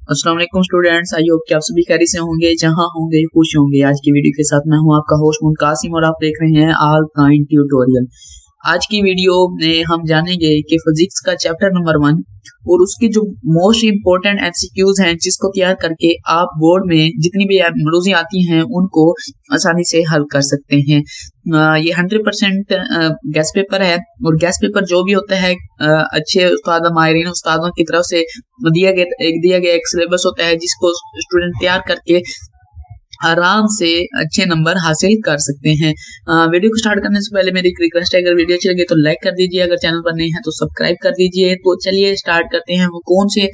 अस्सलाम वालेकुम students, I hope कि आप सभी खैरियत से होंगे, जहां होंगे खुश होंगे। आज की वीडियो के साथ मैं हूं आपका होस्ट कासिम और आप देख रहे हैं ऑल काइंड ट्यूटोरियल। आज की वीडियो में हम जानेंगे कि फिजिक्स का चैप्टर नंबर 1 और उसकी जो मोस्ट इंपॉर्टेंट एमसीक्यूज हैं जिसको तैयार करके आप बोर्ड में जितनी भी मरूजी आती हैं उनको आसानी से हल कर सकते हैं। ये 100% गैस पेपर है और गैस पेपर जो भी होता है अच्छे उस्ताद माहिरीन उस्तादों की तरफ से दिया गया एक सिलेबस होता है जिसको स्टूडेंट तैयार करके आराम से अच्छे नंबर हासिल कर सकते हैं। वीडियो को स्टार्ट करने से पहले मेरी एक रिक्वेस्ट है, अगर वीडियो अच्छी लगे तो लाइक कर दीजिए, अगर चैनल पर नहीं है तो सब्सक्राइब कर दीजिए। तो चलिए स्टार्ट करते हैं। वो कौन से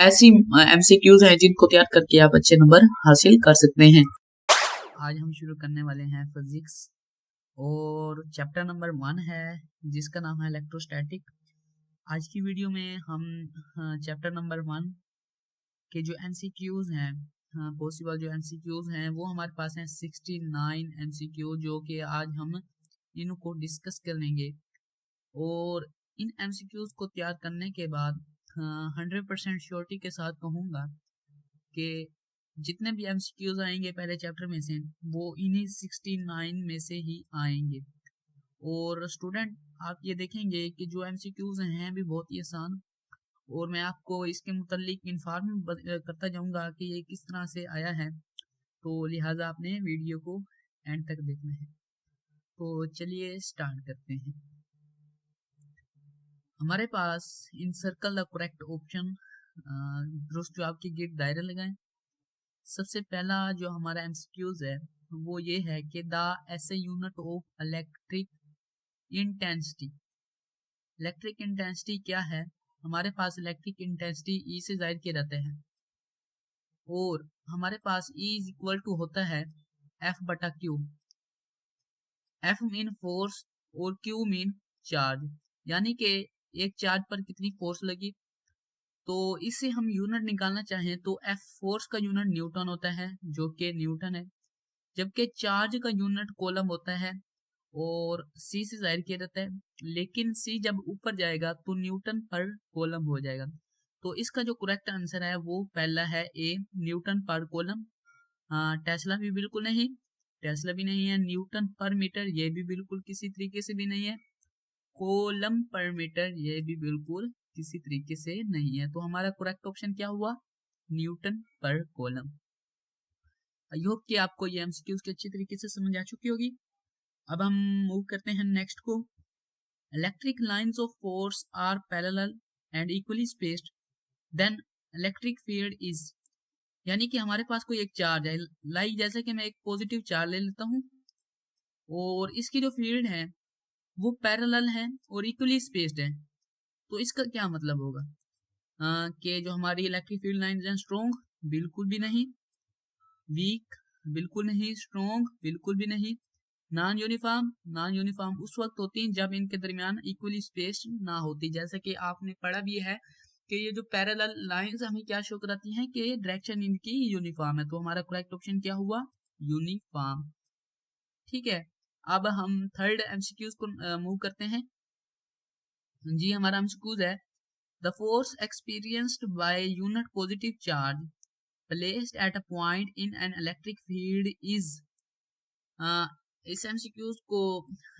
ऐसी एमसीक्यूज हैं जिनको तैयार करके आप अच्छे नंबर हासिल कर सकते हैं। आज हम शुरू करने वाले हैं फिजिक्स और चैप्टर नंबर 1 है जिसका नाम है इलेक्ट्रोस्टैटिक। आज की वीडियो में हम चैप्टर नंबर 1 के जो एमसीक्यूज हैं, पॉसिबल जो एमसीक्यूज हैं वो हमारे पास हैं 69 एमसीक्यू, जो कि आज हम इनको डिस्कस कर लेंगे। और इन एमसीक्यूज को तैयार करने के बाद 100% श्योरिटी के साथ कहूँगा कि जितने भी एमसीक्यूज आएंगे पहले चैप्टर में से वो इन्हीं 69 में से ही आएंगे। और स्टूडेंट आप ये देखेंगे कि जो एमसीक्यूज हैं भी बहुत ही आसान, और मैं आपको इसके मुतालिक इन्फॉर्म करता जाऊंगा कि ये किस तरह से आया है, तो लिहाजा आपने वीडियो को एंड तक देखना है। तो चलिए स्टार्ट करते हैं। हमारे पास इन सर्कल द करेक्ट ऑप्शन दुरुस्त जवाब की गिर्द दायरे लगाएं। सबसे पहला जो हमारा एमसीक्यूज है वो ये है कि the SI unit of electric intensity. Electric intensity क्या है? हमारे पास इलेक्ट्रिक इंटेंसिटी ई से जाहिर किया जाता है और हमारे पास E इज इक्वल टू होता है F बटा क्यू। F मीन फोर्स और Q मीन चार्ज, यानी कि एक चार्ज पर कितनी फोर्स लगी। तो इससे हम यूनिट निकालना चाहें तो F फोर्स का यूनिट न्यूटन होता है, जो कि न्यूटन है, जबकि चार्ज का यूनिट कूलम होता है और C से जाहिर किया जाता है। लेकिन C जब ऊपर जाएगा तो न्यूटन पर कूलम हो जाएगा। तो इसका जो करेक्ट आंसर है वो पहला है ए, न्यूटन पर कूलम। टेस्ला भी बिल्कुल नहीं, टेस्ला भी नहीं है। न्यूटन पर मीटर ये भी बिल्कुल किसी तरीके से भी नहीं है। कूलम पर मीटर ये भी बिल्कुल किसी तरीके से नहीं है। तो हमारा करेक्ट ऑप्शन क्या हुआ? न्यूटन पर कूलम। आई होप कि आपको ये एमसीक्यूज की अच्छी तरीके से समझ आ चुकी होगी। अब हम मूव करते हैं नेक्स्ट को। Electric lines of force are parallel and equally spaced, then electric field is. यानी कि हमारे पास कोई एक चार्ज है, लाइक जैसे कि मैं एक पॉजिटिव चार्ज ले लेता हूँ और इसकी जो फील्ड है वो पैरेलल है और इक्वली स्पेस्ड है। तो इसका क्या मतलब होगा? कि जो हमारी इलेक्ट्रिक फील्ड लाइंस हैं स्ट्रॉन्ग बिल्कुल भी नहीं, वीक बिल्कुल नहीं, स्ट्रॉन्ग बिल्कुल भी नहीं, नॉन यूनिफॉर्म उस वक्त होती है जब इनके दरमियान इक्वली स्पेस्ड ना होती। जैसे कि आपने पढ़ा भी है कि ये जो पैरेलल लाइंस हमें क्या शो कराती हैं कि डायरेक्शन इनकी यूनिफॉर्म है। तो हमारा करेक्ट ऑप्शन क्या हुआ? यूनिफॉर्म। ठीक है, अब हम थर्ड एमसीक्यूज को मूव करते हैं। जी, हमारा एमसीक्यूज है the force experienced by unit positive charge placed at a point in an electric field is. इस एमसीक्यूज को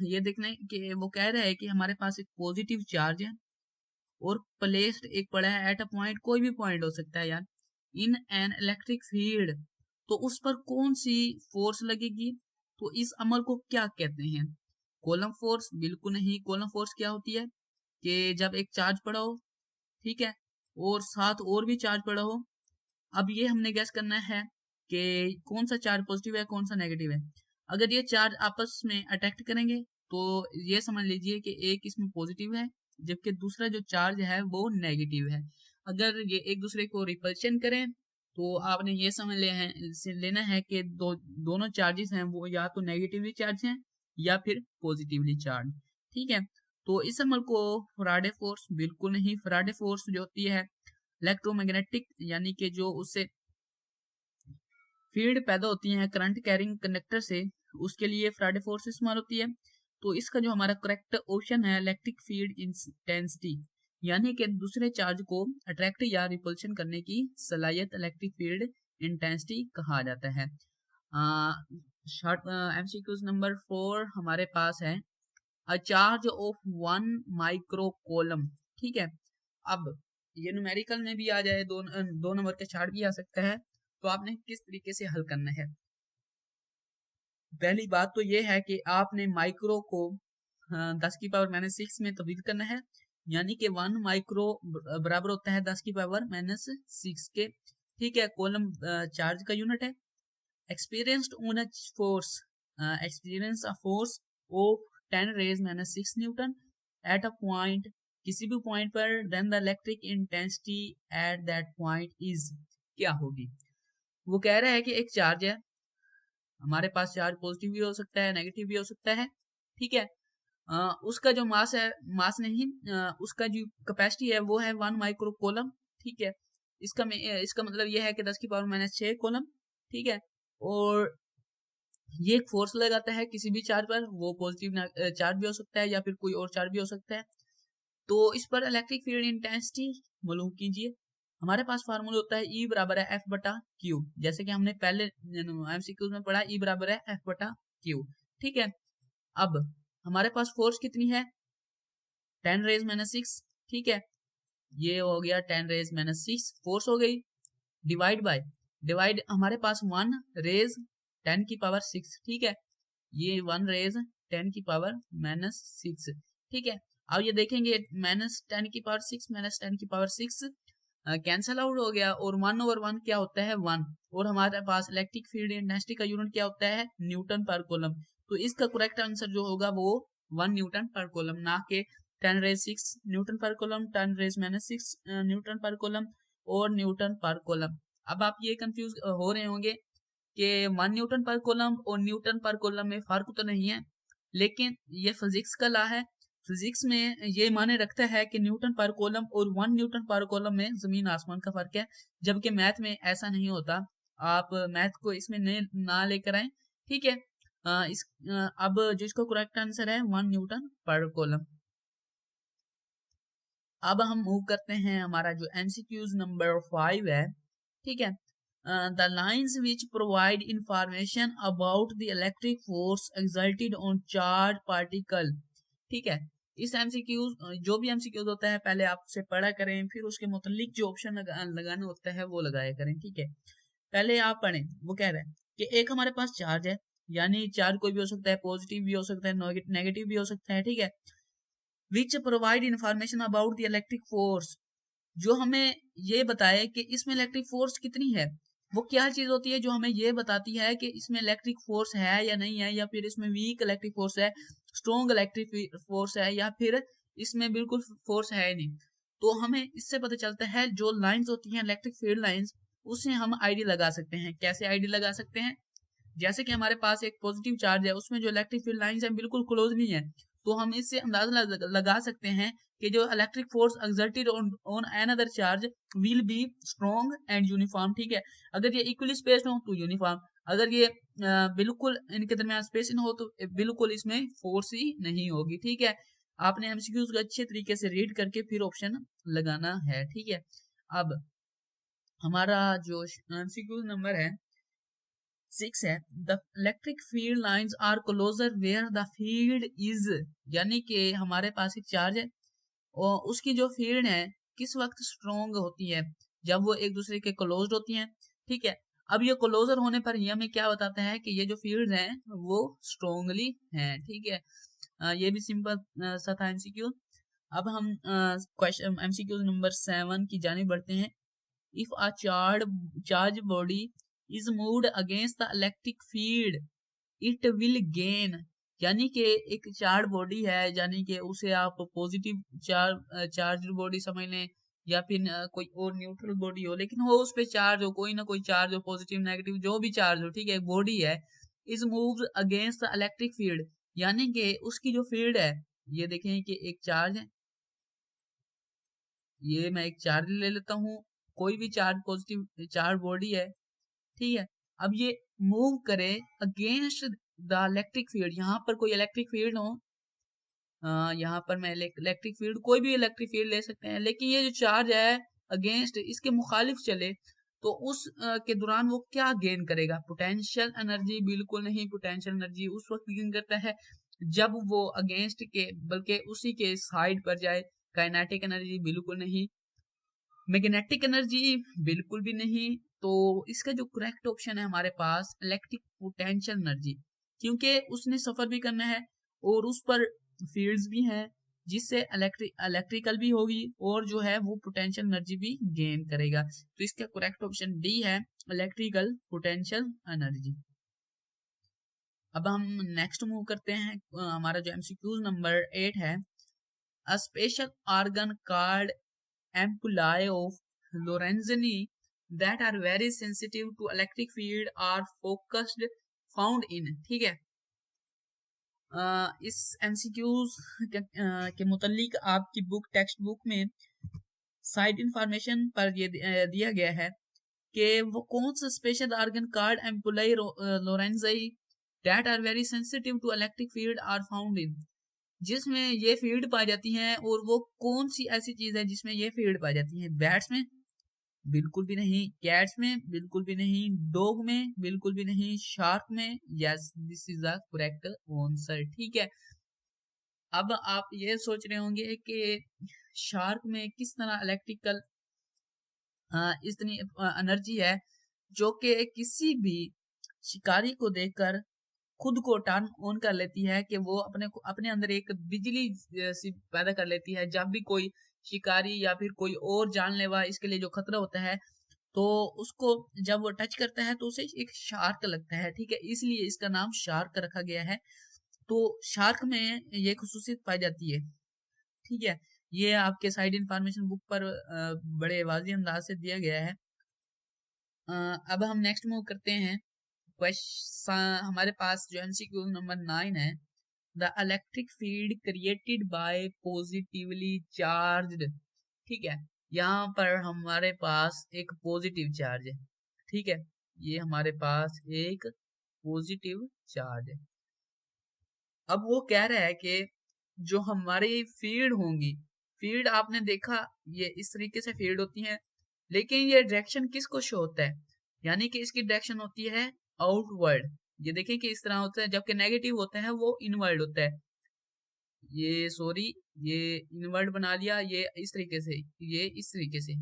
ये देखने कि वो कह रहा है कि हमारे पास एक पॉजिटिव चार्ज है और प्लेस्ड एक पड़ा है एट अ पॉइंट, कोई भी पॉइंट हो सकता है यार, इन एन इलेक्ट्रिक फील्ड। तो उस पर कौन सी फोर्स लगेगी? तो इस अमल को क्या कहते हैं? कॉलम फोर्स बिल्कुल नहीं। कॉलम फोर्स क्या होती है कि जब एक चार्ज पड़ा हो, ठीक है, और साथ और भी चार्ज पड़ा हो। अब ये हमने गैस करना है कि कौन सा चार्ज पॉजिटिव है कौन सा नेगेटिव है। अगर ये चार्ज आपस में अट्रैक्ट करेंगे तो ये समझ लीजिए कि एक इसमें पॉजिटिव है जबकि दूसरा जो चार्ज है वो नेगेटिव है। अगर ये एक दूसरे को रिपल्शन करें तो आपने ये समझ लेना है कि दोनों चार्जेस हैं वो या तो नेगेटिवली चार्ज हैं या फिर पॉजिटिवली चार्ज। ठीक है, तो इस अमल को फैराडे फोर्स बिल्कुल नहीं। फैराडे फोर्स जो होती है इलेक्ट्रोमैग्नेटिक, यानी कि जो उससे फील्ड पैदा होती है करंट कैरिंग कंडक्टर से, उसके लिए फैराडे फोर्स इस्तेमाल होती है। तो इसका जो हमारा करेक्ट ऑप्शन है इलेक्ट्रिक फील्ड इंटेंसिटी। यानी कि दूसरे चार्ज को अट्रैक्ट या रिपल्शन करने की सलाहियत इलेक्ट्रिक फील्ड इंटेंसिटी कहा जाता है। शॉर्ट एमसीक्यूज नंबर 4 हमारे पास है a charge of 1 micro column. ठीक है, अब ये न्यूमेरिकल में भी आ जाए, दो नंबर के चार्ट भी आ सकता है, तो आपने किस तरीके से हल करना है। पहली बात तो ये है कि आपने माइक्रो को 10⁻⁶ में तब्दील करना है, यानी कि 1 माइक्रो बराबर होता है 10⁻⁶ के। ठीक है, कॉलम चार्ज का यूनिट है। Experienced on a force, experience a force of 10⁻⁶ newton at a point, किसी भी पॉइंट पर, then the electric intensity at that point is, क्या होगी। वो कह रहा है कि एक चार्ज है हमारे पास, चार्ज पॉजिटिव भी हो सकता है, नेगेटिव भी हो सकता है। ठीक है, उसका जो मास है, मास नहीं, उसका जो कैपेसिटी है वो है 1 माइक्रो कूलम। ठीक है, इसका मतलब ये है कि 10⁻⁶ कूलम। ठीक है, और ये एक फोर्स लगाता है किसी भी चार्ज पर, वो पॉजिटिव चार्ज भी हो सकता है या फिर कोई और चार्ज भी हो सकता है। तो इस पर इलेक्ट्रिक फील्ड इंटेंसिटी मालूम कीजिए। हमारे पास फार्मूला होता है E बराबर है F बटा Q, जैसे कि हमने पहले एमसीक्यूज में पढ़ा, E बराबर है F बटा Q। ठीक है, अब हमारे पास फोर्स कितनी है, 10⁻⁶। ठीक है, ये हो गया 10⁻⁶, फोर्स हो गई, डिवाइड हमारे पास 1 रेज 10⁻⁶। ठीक है, ये 1 रेज 10⁻⁻⁶। ठीक है, अब ये देखेंगे -10⁻⁶ कैंसल आउट हो गया, और 1/1 क्या होता है, 1, और हमारे पास इलेक्ट्रिक फील्ड इंटेंसिटी का यूनिट क्या होता है, न्यूटन पर कूलम। तो इसका करेक्ट आंसर जो होगा वो 1 न्यूटन पर कूलम, ना के 10⁻⁶ न्यूटन पर कूलम, 10⁻⁻⁶ न्यूटन पर कूलम और न्यूटन पर कूलम। अब आप ये कंफ्यूज हो रहे होंगे कि 1 न्यूटन पर कूलम और न्यूटन पर कूलम में फर्क तो नहीं है, लेकिन ये फिजिक्स का लॉ है। फिजिक्स में ये माने रखता है कि न्यूटन पर कूलम और 1 न्यूटन पर कूलम में जमीन आसमान का फर्क है, जबकि मैथ में ऐसा नहीं होता। आप मैथ को इसमें ना लेकर आए। ठीक है, अब जिसका करेक्ट आंसर है 1 न्यूटन पर कूलम। अब हम मूव करते हैं, हमारा जो एमसीक्यूज नंबर 5 है। ठीक है, the lines which provide information about the electric force exerted on charged particle। ठीक है, इस एमसीक्यूज, जो भी एमसीक्यूज होता है पहले आपसे पढ़ा करें, फिर उसके मुतालिक जो ऑप्शन लगाना होता है वो लगाया करें। ठीक है, पहले आप पढ़ें। वो कह रहे हैं कि एक हमारे पास चार्ज है, यानी चार्ज कोई भी हो सकता है, पॉजिटिव भी हो सकता है, नेगेटिव भी हो सकता है। ठीक है, which provide information about the electric force, जो हमें ये बताए कि इसमें इलेक्ट्रिक फोर्स कितनी है। वो क्या चीज होती है जो हमें ये बताती है कि इसमें इलेक्ट्रिक फोर्स है या नहीं है, या फिर इसमें वीक इलेक्ट्रिक फोर्स है, स्ट्रॉन्ग इलेक्ट्रिक फोर्स है, या फिर इसमें बिल्कुल फोर्स है नहीं। तो हमें इससे पता चलता है, जो लाइंस होती हैं इलेक्ट्रिक फील्ड लाइंस, उससे हम आईडी लगा सकते हैं। कैसे आईडी लगा सकते हैं, जैसे कि हमारे पास एक पॉजिटिव चार्ज है, उसमें जो इलेक्ट्रिक फील्ड लाइंस है बिल्कुल क्लोज नहीं है, तो हम इससे अंदाजा लगा सकते हैं कि जो electric force exerted on another charge will be strong and uniform. ठीक है, अगर ये इक्वली स्पेस्ड हो तो यूनिफॉर्म, अगर ये बिल्कुल इनके दरमियान स्पेस न हो तो बिल्कुल इसमें फोर्स ही नहीं होगी। ठीक है, आपने एमसीक्यूज को अच्छे तरीके से रीड करके फिर ऑप्शन लगाना है। ठीक है, अब हमारा जो एमसीक्यूज नंबर है 6 है, the electric field lines are closer where the field is, यानी कि हमारे पास एक चार्ज है और उसकी जो फील्ड है किस वक्त स्ट्रॉन्ग होती है, जब वो एक दूसरे के क्लोज्ड होती हैं। ठीक है, अब ये क्लोजर होने पर ये हमें क्या बताता है कि ये जो फील्ड हैं वो स्ट्रॉन्गली हैं। ठीक है, ये भी सिंपल सा था एमसीक्यू। अब हम क्वेश्चन एमसीक्यू नंबर 7 की जानिब बढ़ते हैं। If a charge body is moved against the electric field it will gain, यानी कि एक चार्ज बॉडी है, यानी कि उसे आप पॉजिटिव चार्ज बॉडी समझ लें, या फिर कोई और न्यूट्रल बॉडी हो, लेकिन हो उस पे चार्ज हो, कोई ना कोई चार्ज हो, पॉजिटिव नेगेटिव जो भी चार्ज हो। ठीक है, एक बॉडी है, is move against the electric field, यानी कि उसकी जो फील्ड है, ये देखें कि एक चार्ज है, ये मैं एक चार्ज ले लेता हूँ, कोई भी चार्ज पॉजिटिव चार्ज बॉडी है। ठीक है, अब ये मूव करे अगेंस्ट द इलेक्ट्रिक फील्ड, यहाँ पर कोई इलेक्ट्रिक फील्ड हो यहाँ पर मैं इलेक्ट्रिक फील्ड, कोई भी इलेक्ट्रिक फील्ड ले सकते हैं, लेकिन ये जो चार्ज है अगेंस्ट इसके मुखालिफ चले तो उस के दौरान वो क्या गेन करेगा? Potential energy? बिल्कुल नहीं। पोटेंशियल एनर्जी उस वक्त गेन करता है जब वो अगेंस्ट के बल्कि उसी के साइड पर जाए। Kinetic energy? बिल्कुल नहीं। Magnetic energy? बिल्कुल भी नहीं। तो इसका जो करेक्ट ऑप्शन है हमारे पास इलेक्ट्रिक पोटेंशियल एनर्जी, क्योंकि उसने सफर भी करना है और उस पर फील्ड्स भी हैं जिससे इलेक्ट्रिकल भी होगी और जो है वो पोटेंशियल एनर्जी भी गेन करेगा। तो इसका करेक्ट ऑप्शन डी है, इलेक्ट्रिकल पोटेंशियल एनर्जी। अब हम नेक्स्ट मूव करते हैं। हमारा जो एमसीक्यू नंबर 8 है, a special organ called ampullae of Lorenzini that are very sensitive to electric field are focused found in। ठीक है, इस एमसीक्यूज के मुतालिक आपकी बुक टेक्स्ट बुक में साइड इंफॉर्मेशन पर ये दिया गया है कि वो कौन सा special organ called ampullae Lorenzini that are very sensitive to electric field are found in, जिसमें ये फील्ड पाई जाती हैं। और वो कौन सी ऐसी चीज है जिसमें ये फील्ड पाई जाती है? बैट्स में? बिल्कुल भी नहीं। कैट्स में? बिल्कुल भी नहीं। डॉग में? बिल्कुल भी नहीं। शार्क में? Yes, this is the correct answer. ठीक है, अब आप ये सोच रहे होंगे कि शार्क में किस तरह इलेक्ट्रिकल इतनी एनर्जी है जो कि किसी भी शिकारी को देखकर खुद को टर्न ऑन कर लेती है, कि वो अपने अंदर एक बिजली सी पैदा कर लेती है जब भी कोई शिकारी या फिर कोई और जानलेवा इसके लिए जो खतरा होता है तो उसको जब वो टच करता है तो उसे एक शार्क लगता है। ठीक है, इसलिए इसका नाम शार्क रखा गया है। तो शार्क में ये खसूसियत पाई जाती है। ठीक है, ये आपके साइड इंफॉर्मेशन बुक पर बड़े वाज़ी अंदाज से दिया गया है। अब हम नेक्स्ट मूव करते हैं। क्वेश्चन हमारे पास जो एमसीक्यू नंबर 9 है, the electric field created by positively charged. ठीक है, यहाँ पर हमारे पास एक पॉजिटिव चार्ज है। ठीक है, ये हमारे पास एक पॉजिटिव चार्ज है। अब वो कह रहा है कि जो हमारी फील्ड होंगी, फील्ड आपने देखा ये इस तरीके से फील्ड होती है, लेकिन ये डायरेक्शन किसको शो होता है? यानी कि इसकी डायरेक्शन होती है आउटवर्ड। ये देखें कि इस तरह होता है, जबकि नेगेटिव होता है वो इनवर्ड होता है। ये सॉरी, ये इनवर्ड बना लिया, ये इस तरीके से, ये इस तरीके से,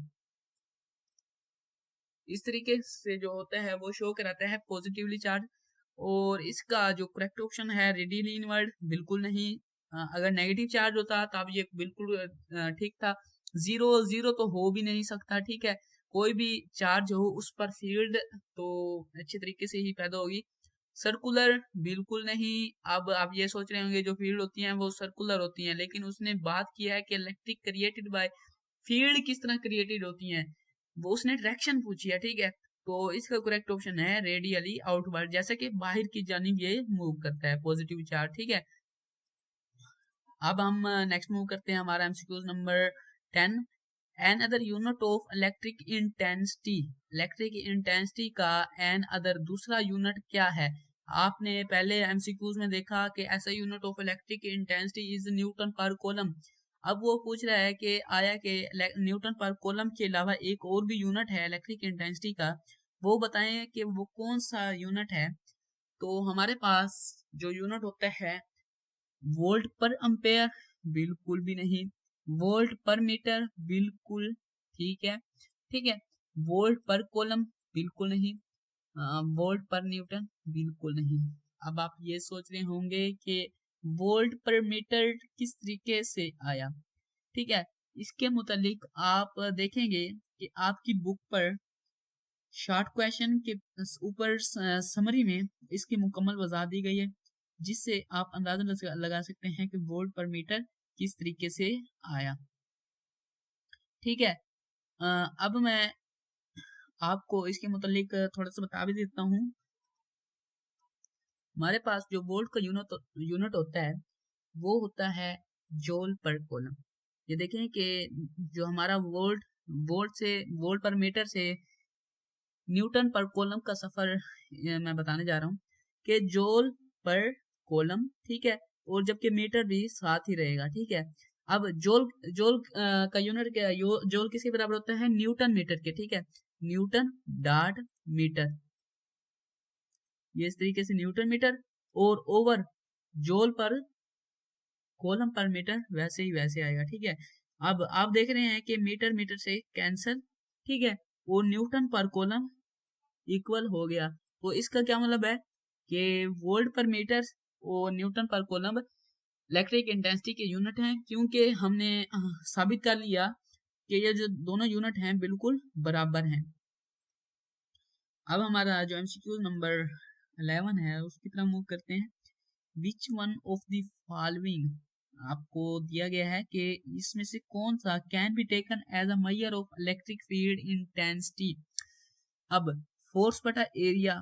इस तरीके से जो होता है वो शो कराता है पॉजिटिवली चार्ज। और इसका जो करेक्ट ऑप्शन है रेडियली इनवर्ड, बिल्कुल नहीं। अगर नेगेटिव चार्ज होता तब ये बिल्कुल ठीक था। जीरो जीरो तो हो भी नहीं सकता। ठीक है, कोई भी चार्ज हो उस पर फील्ड तो अच्छे तरीके से ही पैदा होगी। सर्कुलर? बिल्कुल नहीं। अब आप ये सोच रहे होंगे जो फील्ड होती हैं वो सर्कुलर होती हैं, लेकिन उसने बात किया है कि इलेक्ट्रिक क्रिएटेड बाय फील्ड किस तरह क्रिएटेड होती हैं, वो उसने डायरेक्शन पूछी है। ठीक है, तो इसका करेक्ट ऑप्शन है रेडियली आउटवर्ड, जैसे कि बाहर की जानिब ये मूव करता है पॉजिटिव चार्ज। ठीक है, अब हम नेक्स्ट मूव करते हैं। हमारा MCQ number 10, an other unit of electric intensity. Electric intensity का एन अदर दूसरा यूनिट क्या है? आपने पहले एमसीक्यूज में देखा कि ऐसा unit of electric intensity is newton पर कूलम। अब वो पूछ रहा है कि आया कि न्यूटन पर कूलम के अलावा एक और भी यूनिट है इलेक्ट्रिक इंटेंसिटी का, वो बताएं कि वो कौन सा यूनिट है। तो हमारे पास जो यूनिट होता है वोल्ट पर एम्पेयर, बिल्कुल भी नहीं। वोल्ट पर मीटर, बिल्कुल ठीक है। ठीक है, वोल्ट पर कूलम, बिल्कुल नहीं। वोल्ट पर न्यूटन, बिल्कुल नहीं। अब आप ये सोच रहे होंगे कि वोल्ट पर मीटर किस तरीके से आया। ठीक है, इसके मुतालिक आप देखेंगे कि आपकी बुक पर शॉर्ट क्वेश्चन के ऊपर समरी में इसकी मुकम्मल वजाहत दी गई है, जिससे आप अंदाजा लगा सकते हैं कि वोल्ट पर मीटर किस तरीके से आया। ठीक है, अब मैं आपको इसके मुतालिक थोड़ा सा बता भी देता हूँ। हमारे पास जो वोल्ट का यूनिट होता है वो होता है जूल पर कूलम। ये देखें कि जो हमारा वोल्ट पर मीटर से न्यूटन पर कूलम का सफर मैं बताने जा रहा हूँ कि जूल पर कूलम। ठीक है, और जबकि मीटर भी साथ ही रहेगा, ठीक है। अब जोल जोल का यूनिट क्या है, जोल किसके बराबर होता है, न्यूटन मीटर के, ठीक है, न्यूटन डॉट मीटर, ये इस तरीके से न्यूटन मीटर, और ओवर जोल पर कॉलम पर मीटर वैसे ही वैसे आएगा, ठीक है। अब आप देख रहे हैं कि मीटर मीटर से कैंसिल, ठीक है, और न्यूटन पर कॉलम इक्वल हो गया। तो इसका क्या मतलब है कि वोल्ट पर मीटर और न्यूटन पर कॉलम इलेक्ट्रिक इंटेंसिटी के यूनिट हैं, क्योंकि हमने साबित कर लिया कि ये जो दोनों यूनिट हैं बिल्कुल बराबर हैं। अब हमारा जो एमसीक्यू नंबर 11 है उसकी तरफ मूव करते हैं। Which one of the following, आपको दिया गया है कि इसमें से कौन सा can be taken as a measure of electric field intensity. अब फोर्स बटा एरिया,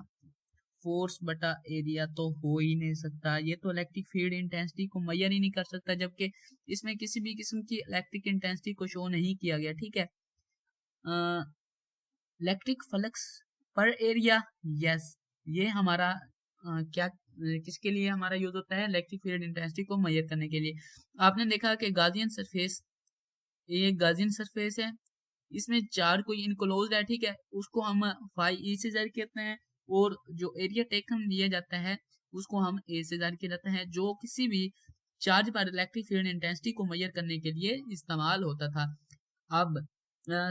फोर्स बटा एरिया तो हो ही नहीं सकता, ये तो इलेक्ट्रिक फील्ड इंटेंसिटी को मेजर ही नहीं कर सकता, जबकि इसमें किसी भी किस्म की इलेक्ट्रिक इंटेंसिटी को शो नहीं किया गया, ठीक है। इलेक्ट्रिक फ्लक्स पर एरिया, यस, ये हमारा क्या किसके लिए हमारा यूज होता है, इलेक्ट्रिक फील्ड इंटेंसिटी को मेजर करने के लिए। आपने देखा कि गाजियन सरफेस, ये गाजियन सरफेस है, इसमें चार्ज कोई इनक्लोज्ड है, ठीक है, उसको हम फाई ई से जाहिर करते हैं, और जो एरिया टेकन दिया जाता है उसको हम ए से जाहिर किया जाता है, जो किसी भी चार्ज पर इलेक्ट्रिक फील्ड इंटेंसिटी को मेजर करने के लिए इस्तेमाल होता था। अब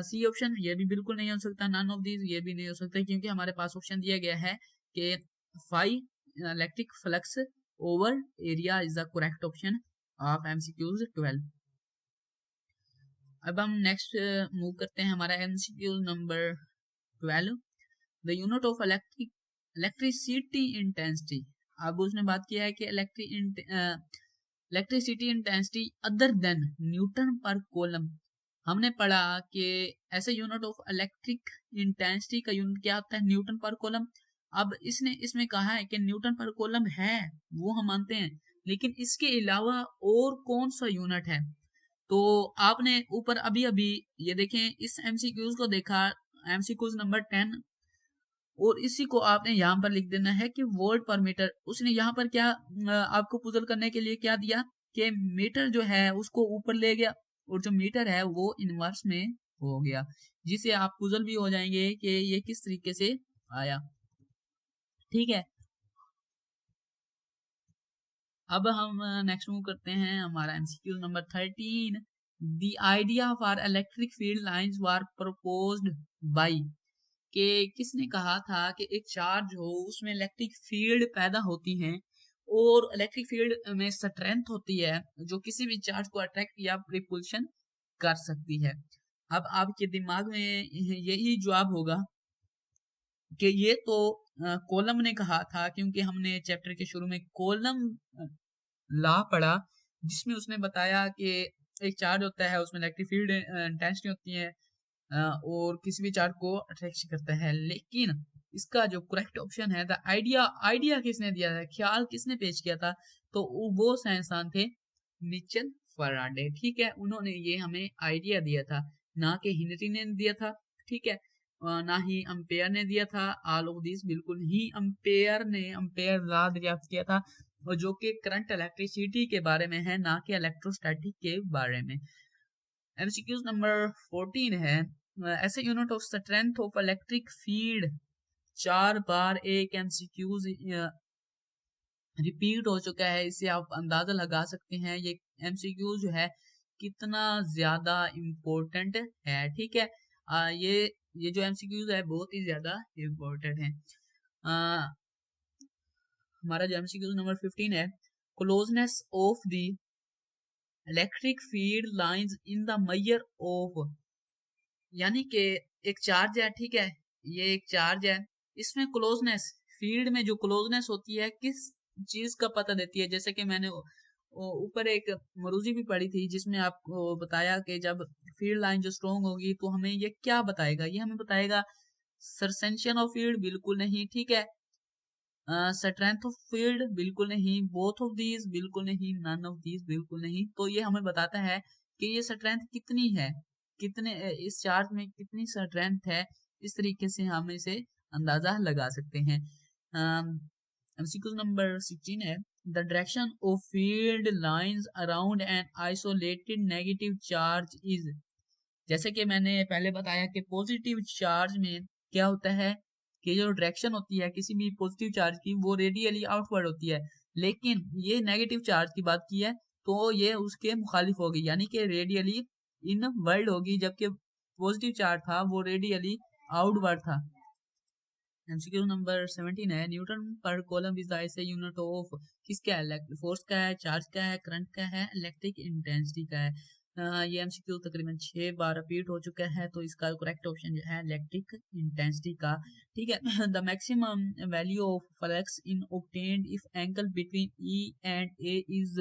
सी ऑप्शन ये भी बिल्कुल नहीं हो सकता, नन ऑफ दीज ये भी नहीं हो सकता, क्योंकि हमारे पास ऑप्शन दिया गया है कि phi electric flux over area is the correct option of MCQs 12। अब हम नेक्स्ट मूव करते हैं हमारा MCQ number 12, the unit of electricity intensity. अब उसने बात किया है कि electricity intensity other than newton पर कूलम। हमने पढ़ा कि ऐसे यूनिट ऑफ इलेक्ट्रिक इंटेंसिटी का यूनिट क्या होता है, न्यूटन पर कूलम। अब इसने इसमें कहा है कि न्यूटन पर कूलम है, वो हम मानते हैं, लेकिन इसके अलावा और कौन सा यूनिट है। तो आपने ऊपर अभी अभी ये देखें, इस एमसीक्यूज को देखा, एमसीक्यूज नंबर 10, और इसी को आपने यहाँ पर लिख देना है कि वोल्ट पर मीटर। उसने यहाँ पर क्या आपको पुजल करने के लिए क्या दिया कि मीटर जो है उसको ऊपर ले गया, और जो मीटर है वो इनवर्स में हो गया, जिसे आप पुजल भी हो जाएंगे कि ये किस तरीके से आया, ठीक है। अब हम नेक्स्ट मूव करते हैं हमारा MCQ number 13, the idea for electric field lines were proposed by, कि किसने कहा था कि एक चार्ज हो उसमें इलेक्ट्रिक फील्ड पैदा होती है, और इलेक्ट्रिक फील्ड में स्ट्रेंथ होती है जो किसी भी चार्ज को अट्रैक्ट या रिपल्शन कर सकती है। अब आपके दिमाग में यही जवाब होगा कि ये तो कॉलम ने कहा था, क्योंकि हमने चैप्टर के शुरू में कॉलम लॉ पढ़ा, जिसमें उसने बताया कि एक चार्ज होता है उसमें इलेक्ट्रिक फील्ड इंटेंसिटी होती है, और किसी भी चार्ज को अट्रैक्ट करता है। लेकिन इसका जो करेक्ट ऑप्शन है, द आइडिया किसने दिया था, ख्याल किसने पेश किया था, तो वो साइंसदान थे मिचेल फैराडे, ठीक है। उन्होंने ये हमें आइडिया दिया था, ना कि हेनरी ने दिया था, ठीक है, ना ही अम्पेयर ने दिया था। ऑल ऑफ दिस बिल्कुल ही अम्पेयर ने अम्पेयर लॉ दरियाफ्त किया था, और जो कि करंट इलेक्ट्रिसिटी के बारे में है, ना कि इलेक्ट्रोस्टैटिक के बारे में। एमसीक्यूज नंबर 14 है, ऐसे unit of strength of electric field. 4 बार एक एमसीक्यूज रिपीट हो चुका है, इससे आप अंदाजा लगा सकते हैं ये एमसीक्यू जो है कितना ज्यादा इम्पोर्टेंट है, ठीक है। ये जो एमसीक्यूज है बहुत ही ज्यादा इम्पोर्टेंट है। हमारा जो एमसीक्यू नंबर 15 है, closeness of the electric field lines in the measure of, यानी कि एक चार्ज है, ठीक है, ये एक चार्ज है, इसमें क्लोजनेस, फील्ड में जो क्लोजनेस होती है किस चीज का पता देती है। जैसे कि मैंने ऊपर एक मरूजी भी पढ़ी थी जिसमें आपको बताया कि जब फील्ड लाइन जो स्ट्रॉन्ग होगी तो हमें ये क्या बताएगा, ये हमें बताएगा सरसेंशन ऑफ फील्ड, बिल्कुल नहीं, ठीक है, स्ट्रेंथ ऑफ फील्ड, बिल्कुल नहीं, बोथ ऑफ दीज, बिल्कुल नहीं, नन ऑफ दीज, बिल्कुल नहीं। तो ये हमें बताता है कि ये स्ट्रेंथ कितनी है, कितने इस चार्ज में कितनी स्ट्रेंथ है, इस तरीके से हम इसे अंदाजा लगा सकते हैं। एमसीक्यू नंबर 16 है, the direction of field lines around an isolated negative charge is, जैसे कि मैंने पहले बताया कि पॉजिटिव चार्ज में क्या होता है कि जो डायरेक्शन होती है किसी भी पॉजिटिव चार्ज की वो रेडियली आउटवर्ड होती है, लेकिन ये नेगेटिव चार्ज की बात की है तो ये उसके मुखालिफ होगी, यानी कि रेडियली इनवर्ड होगी, जबकि पॉजिटिव चार्ज था वो रेडियली आउटवर्ड था। एमसीक्यू नंबर 17 है, न्यूटन पर कूलम इज द ऐसे यूनिट ऑफ किसका है, फोर्स का है, चार्ज का है, करंट का है, इलेक्ट्रिक इंटेंसिटी का है। ये एमसीक्यू तकरीबन 6 बार रिपीट हो चुका है, तो इसका करेक्ट ऑप्शन जो है इलेक्ट्रिक इंटेंसिटी का। ठीक है, the maximum value of flux in obtained if angle between E and A is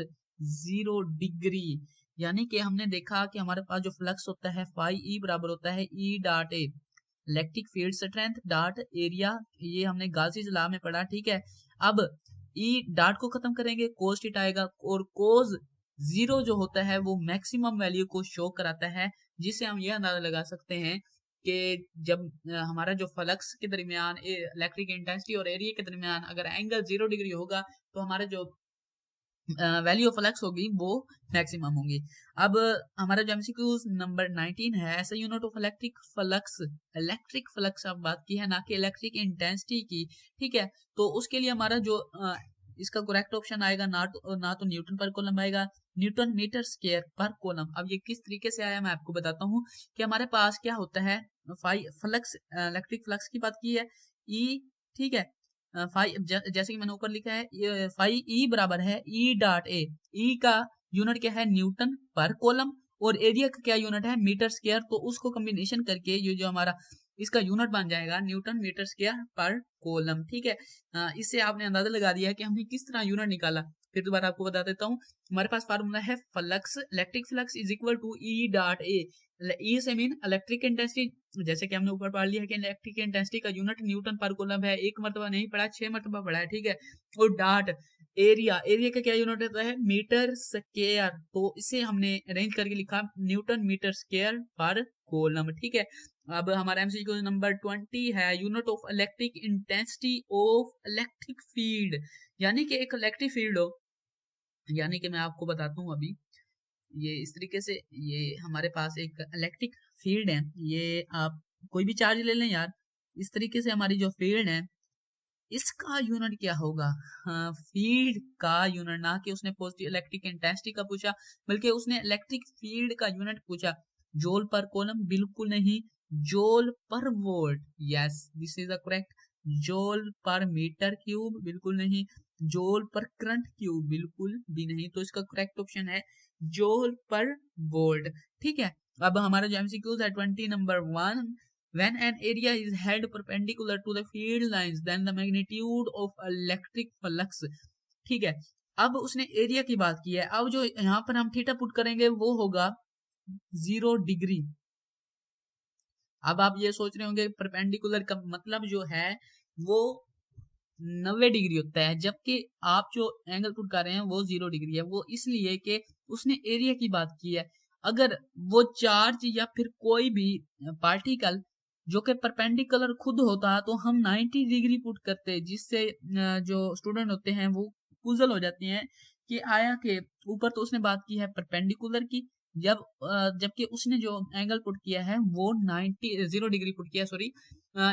0 degree, यानी कि हमने देखा कि हमारे पास जो फ्लक्स होता है फाई ई बराबर होता है ई डॉट ए, electric field strength dot area, ये हमने गाउसीज लॉ में पढ़ा। ठीक है, अब ई डॉट को खत्म करेंगे कोस थीटा आएगा, और कोस 0 जो होता है वो मैक्सिमम वैल्यू को शो कराता है, जिससे हम ये अंदाजा लगा सकते हैं कि जब हमारा जो फ्लक्स के दरमियान इलेक्ट्रिक इंटेंसिटी और एरिया के दरमियान अगर एंगल 0 डिग्री होगा तो हमारे जो वैल्यू ऑफ फ्लक्स होगी वो मैक्सिमम होंगी। अब हमारा जो एमसीक्यू नंबर 19 है, ऐसा यूनिट ऑफ इलेक्ट्रिक फ्लक्स अब बात की है, ना कि इलेक्ट्रिक इंटेंसिटी की। ठीक है, तो उसके लिए हमारा जो इसका करेक्ट ऑप्शन आएगा ना तो न्यूटन पर कूलम आएगा, न्यूटन मीटर स्क्वायर पर कूलम। अब ये किस तरीके से आया मैं आपको बताता हूँ कि हमारे पास क्या होता है, फ्लक्स इलेक्ट्रिक फ्लक्स की बात की है ई, ठीक है, जैसे कि मैंने ऊपर लिखा है फाई ई बराबर है ई डॉट ए, ई का यूनिट क्या है न्यूटन पर कॉलम, और एरिया का क्या यूनिट है मीटर स्क्वायर, तो उसको कॉम्बिनेशन करके ये जो हमारा इसका यूनिट बन जाएगा न्यूटन मीटर स्क्वायर पर कॉलम। ठीक है, इससे आपने अंदाजा लगा दिया कि हमने किस तरह यूनिट निकाला। फिर दोबारा आपको बता देता हूँ, हमारे पास फार्मूला है flux, electric flux is equal to E dot A, E से मीन इलेक्ट्रिक इंटेंसिटी, जैसे कि हमने ऊपर पढ़ लिया है कि इलेक्ट्रिक इंटेंसिटी का यूनिट न्यूटन पर कूलम है, एक मरतबा नहीं पढ़ा 6 मरतबा पढ़ा है। ठीक है, और डॉट एरिया, एरिया का क्या यूनिट होता है मीटर स्क्वायर, तो इसे हमने अरेंज करके लिखा न्यूटन मीटर स्क्वायर पर कूलम। ठीक है, अब हमारा एमसीक्यू नंबर 20 है, unit of electric intensity of electric field, यानी कि एक इलेक्ट्रिक फील्ड हो, यानी कि मैं आपको बताता हूँ अभी ये इस तरीके से, ये हमारे पास एक इलेक्ट्रिक फील्ड है, ये आप कोई भी चार्ज ले लें यार, इस तरीके से हमारी जो फील्ड है इसका यूनिट क्या होगा, फील्ड का यूनिट, ना कि उसने पॉजिटिव इलेक्ट्रिक इंटेंसिटी का पूछा बल्कि उसने इलेक्ट्रिक फील्ड का यूनिट पूछा। जूल पर कूलम बिल्कुल नहीं, जूल पर volt, yes this is the correct, joule पर मीटर क्यूब बिल्कुल नहीं, जूल पर करंट क्यूब बिल्कुल भी नहीं, तो इसका करेक्ट ऑप्शन है जूल पर वोल्ट। ठीक है, अब हमारा जो एमसीक्यूज है 20 number 1, when an area is held perpendicular to the field lines then the magnitude of electric flux। ठीक है, अब उसने एरिया की बात की है, अब जो यहाँ पर हम थीटा पुट करेंगे वो होगा 0 डिग्री। अब आप ये सोच रहे होंगे परपेंडिकुलर का मतलब जो है वो 90 डिग्री होता है, जबकि आप जो एंगल पुट कर रहे हैं वो 0 डिग्री है, वो इसलिए कि उसने एरिया की बात की है। अगर वो चार्ज या फिर कोई भी पार्टिकल जो कि परपेंडिकुलर खुद होता तो हम 90 डिग्री पुट करते, जिससे जो स्टूडेंट होते हैं वो पुजल हो जाते हैं कि आया के ऊपर तो उसने बात की है परपेंडिकुलर की, जबकि उसने जो एंगल पुट किया है वो 0 डिग्री पुट किया, सॉरी।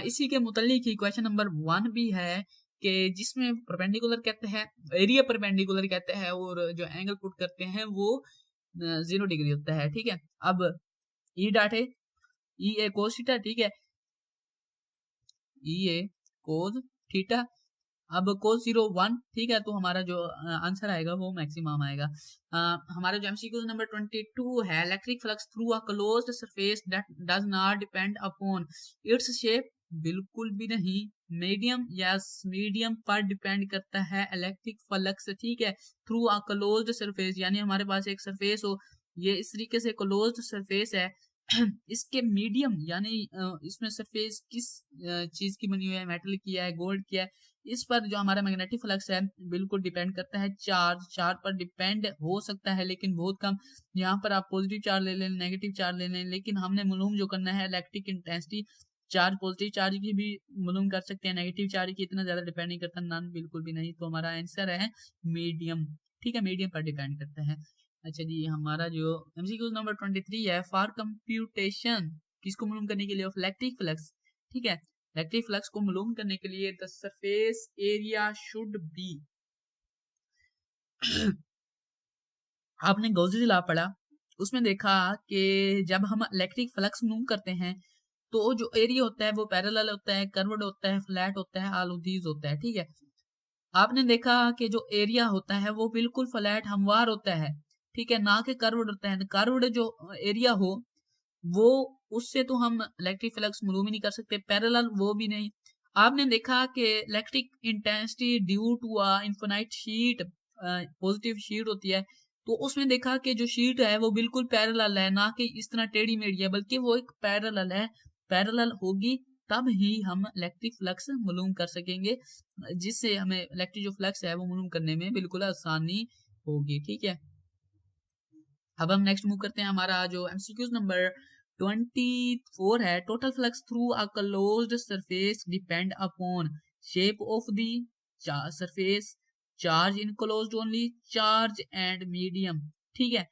इसी के मुतालिक ही क्वेश्चन नंबर 1 भी है कि जिसमें परपेंडिकुलर कहते हैं, एरिया परपेंडिकुलर कहते हैं, और जो एंगल पुट करते हैं वो 0 डिग्री होता है। ठीक है, अब ई डॉट है ई ए कोस थीटा, ठीक है, ई ए कोस थीटा, अब कोस 0 1, ठीक है, तो हमारा जो आंसर आएगा वो मैक्सिमम आएगा। हमारा जो एमसीक्यू नंबर 22 है, electric flux through a closed surface that does not depend upon its shape, बिल्कुल भी नहीं, मीडियम या मीडियम पर डिपेंड करता है इलेक्ट्रिक फ्लक्स। ठीक है, थ्रू अ क्लोज्ड सरफेस, यानी हमारे पास एक सरफेस हो, ये इस तरीके से क्लोज्ड सरफेस है, इसके मीडियम यानी इसमें सरफेस किस चीज की बनी हुई है, मेटल की है, गोल्ड की है, इस पर जो हमारा मैग्नेटिक फ्लक्स है बिल्कुल डिपेंड करता है। चार्ज पर डिपेंड हो सकता है लेकिन बहुत कम, यहाँ पर आप पॉजिटिव चार्ज ले लें, नेगेटिव चार्ज ले लें, लेकिन हमने मालूम जो करना है electric intensity, charge positive charge की भी मालूम कर सकते हैं, नेगेटिव चार्ज की इतना ज्यादा डिपेंड नहीं करता, नन बिल्कुल भी नहीं। तो हमारा आंसर है मीडियम, ठीक है, मीडियम पर डिपेंड करता है। अच्छा जी, हमारा जो एमसीक्यू नंबर 23 है, फॉर कंप्यूटेशन किसको मालूम करने के लिए, ऑफ इलेक्ट्रिक फ्लक्स, ठीक है, इलेक्ट्रिक फ्लक्स को मालूम करने के लिए the surface area should be आपने गॉसेस लॉ पढ़ा, उसमें देखा कि जब हम इलेक्ट्रिक फ्लक्स मालूम करते हैं तो जो एरिया होता है वो पैरेलल होता है, कर्व्ड होता है, फ्लैट होता है, ऑल ऑफ दीज होता है, ठीक है। आपने देखा कि जो एरिया होता है वो बिल्कुल फ्लैट हमवार होता है, ठीक है, ना कि कर्व्ड होता है। कर्व्ड जो एरिया हो वो उससे तो हम इलेक्ट्रिक फ्लक्स मालूम ही नहीं कर सकते, पैरेलल वो भी नहीं। आपने देखा कि electric intensity due to a infinite sheet, positive sheet होती है, तो उसमें देखा कि जो शीट है वो बिल्कुल पैरेलल है, ना कि इस तरह टेढ़ी मेढ़ी है, बल्कि वो एक पैरेलल है। पैरेलल होगी तब ही हम इलेक्ट्रिक फ्लक्स मालूम कर सकेंगे, जिससे हमें इलेक्ट्रिक जो फ्लक्स है वो मालूम करने में बिल्कुल आसानी होगी, ठीक है। अब हम नेक्स्ट मूव करते हैं, हमारा जो एमसीक्यूज नंबर 24 है, total flux through a closed surface depend upon shape of the surface, charge in closed only, charge and medium, ठीक है।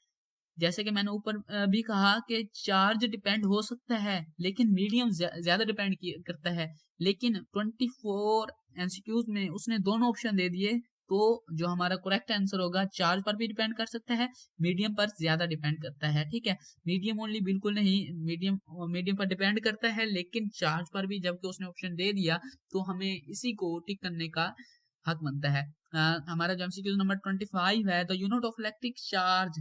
जैसे कि मैंने ऊपर भी कहा कि चार्ज डिपेंड हो सकता है लेकिन मीडियम ज्यादा डिपेंड करता है, लेकिन 24 एमसीक्यूज में उसने दोनों ऑप्शन दे दिए, तो जो हमारा करेक्ट आंसर होगा चार्ज पर भी डिपेंड कर सकता है, मीडियम पर ज्यादा डिपेंड करता है, ठीक है। मीडियम ओनली बिल्कुल नहीं, मीडियम मीडियम पर डिपेंड करता है लेकिन चार्ज पर भी, जबकि उसने ऑप्शन दे दिया तो हमें इसी को टिक करने का हक बनता है। हमारा जो एमसीक्यू नंबर 25 है, the unit of electric charge,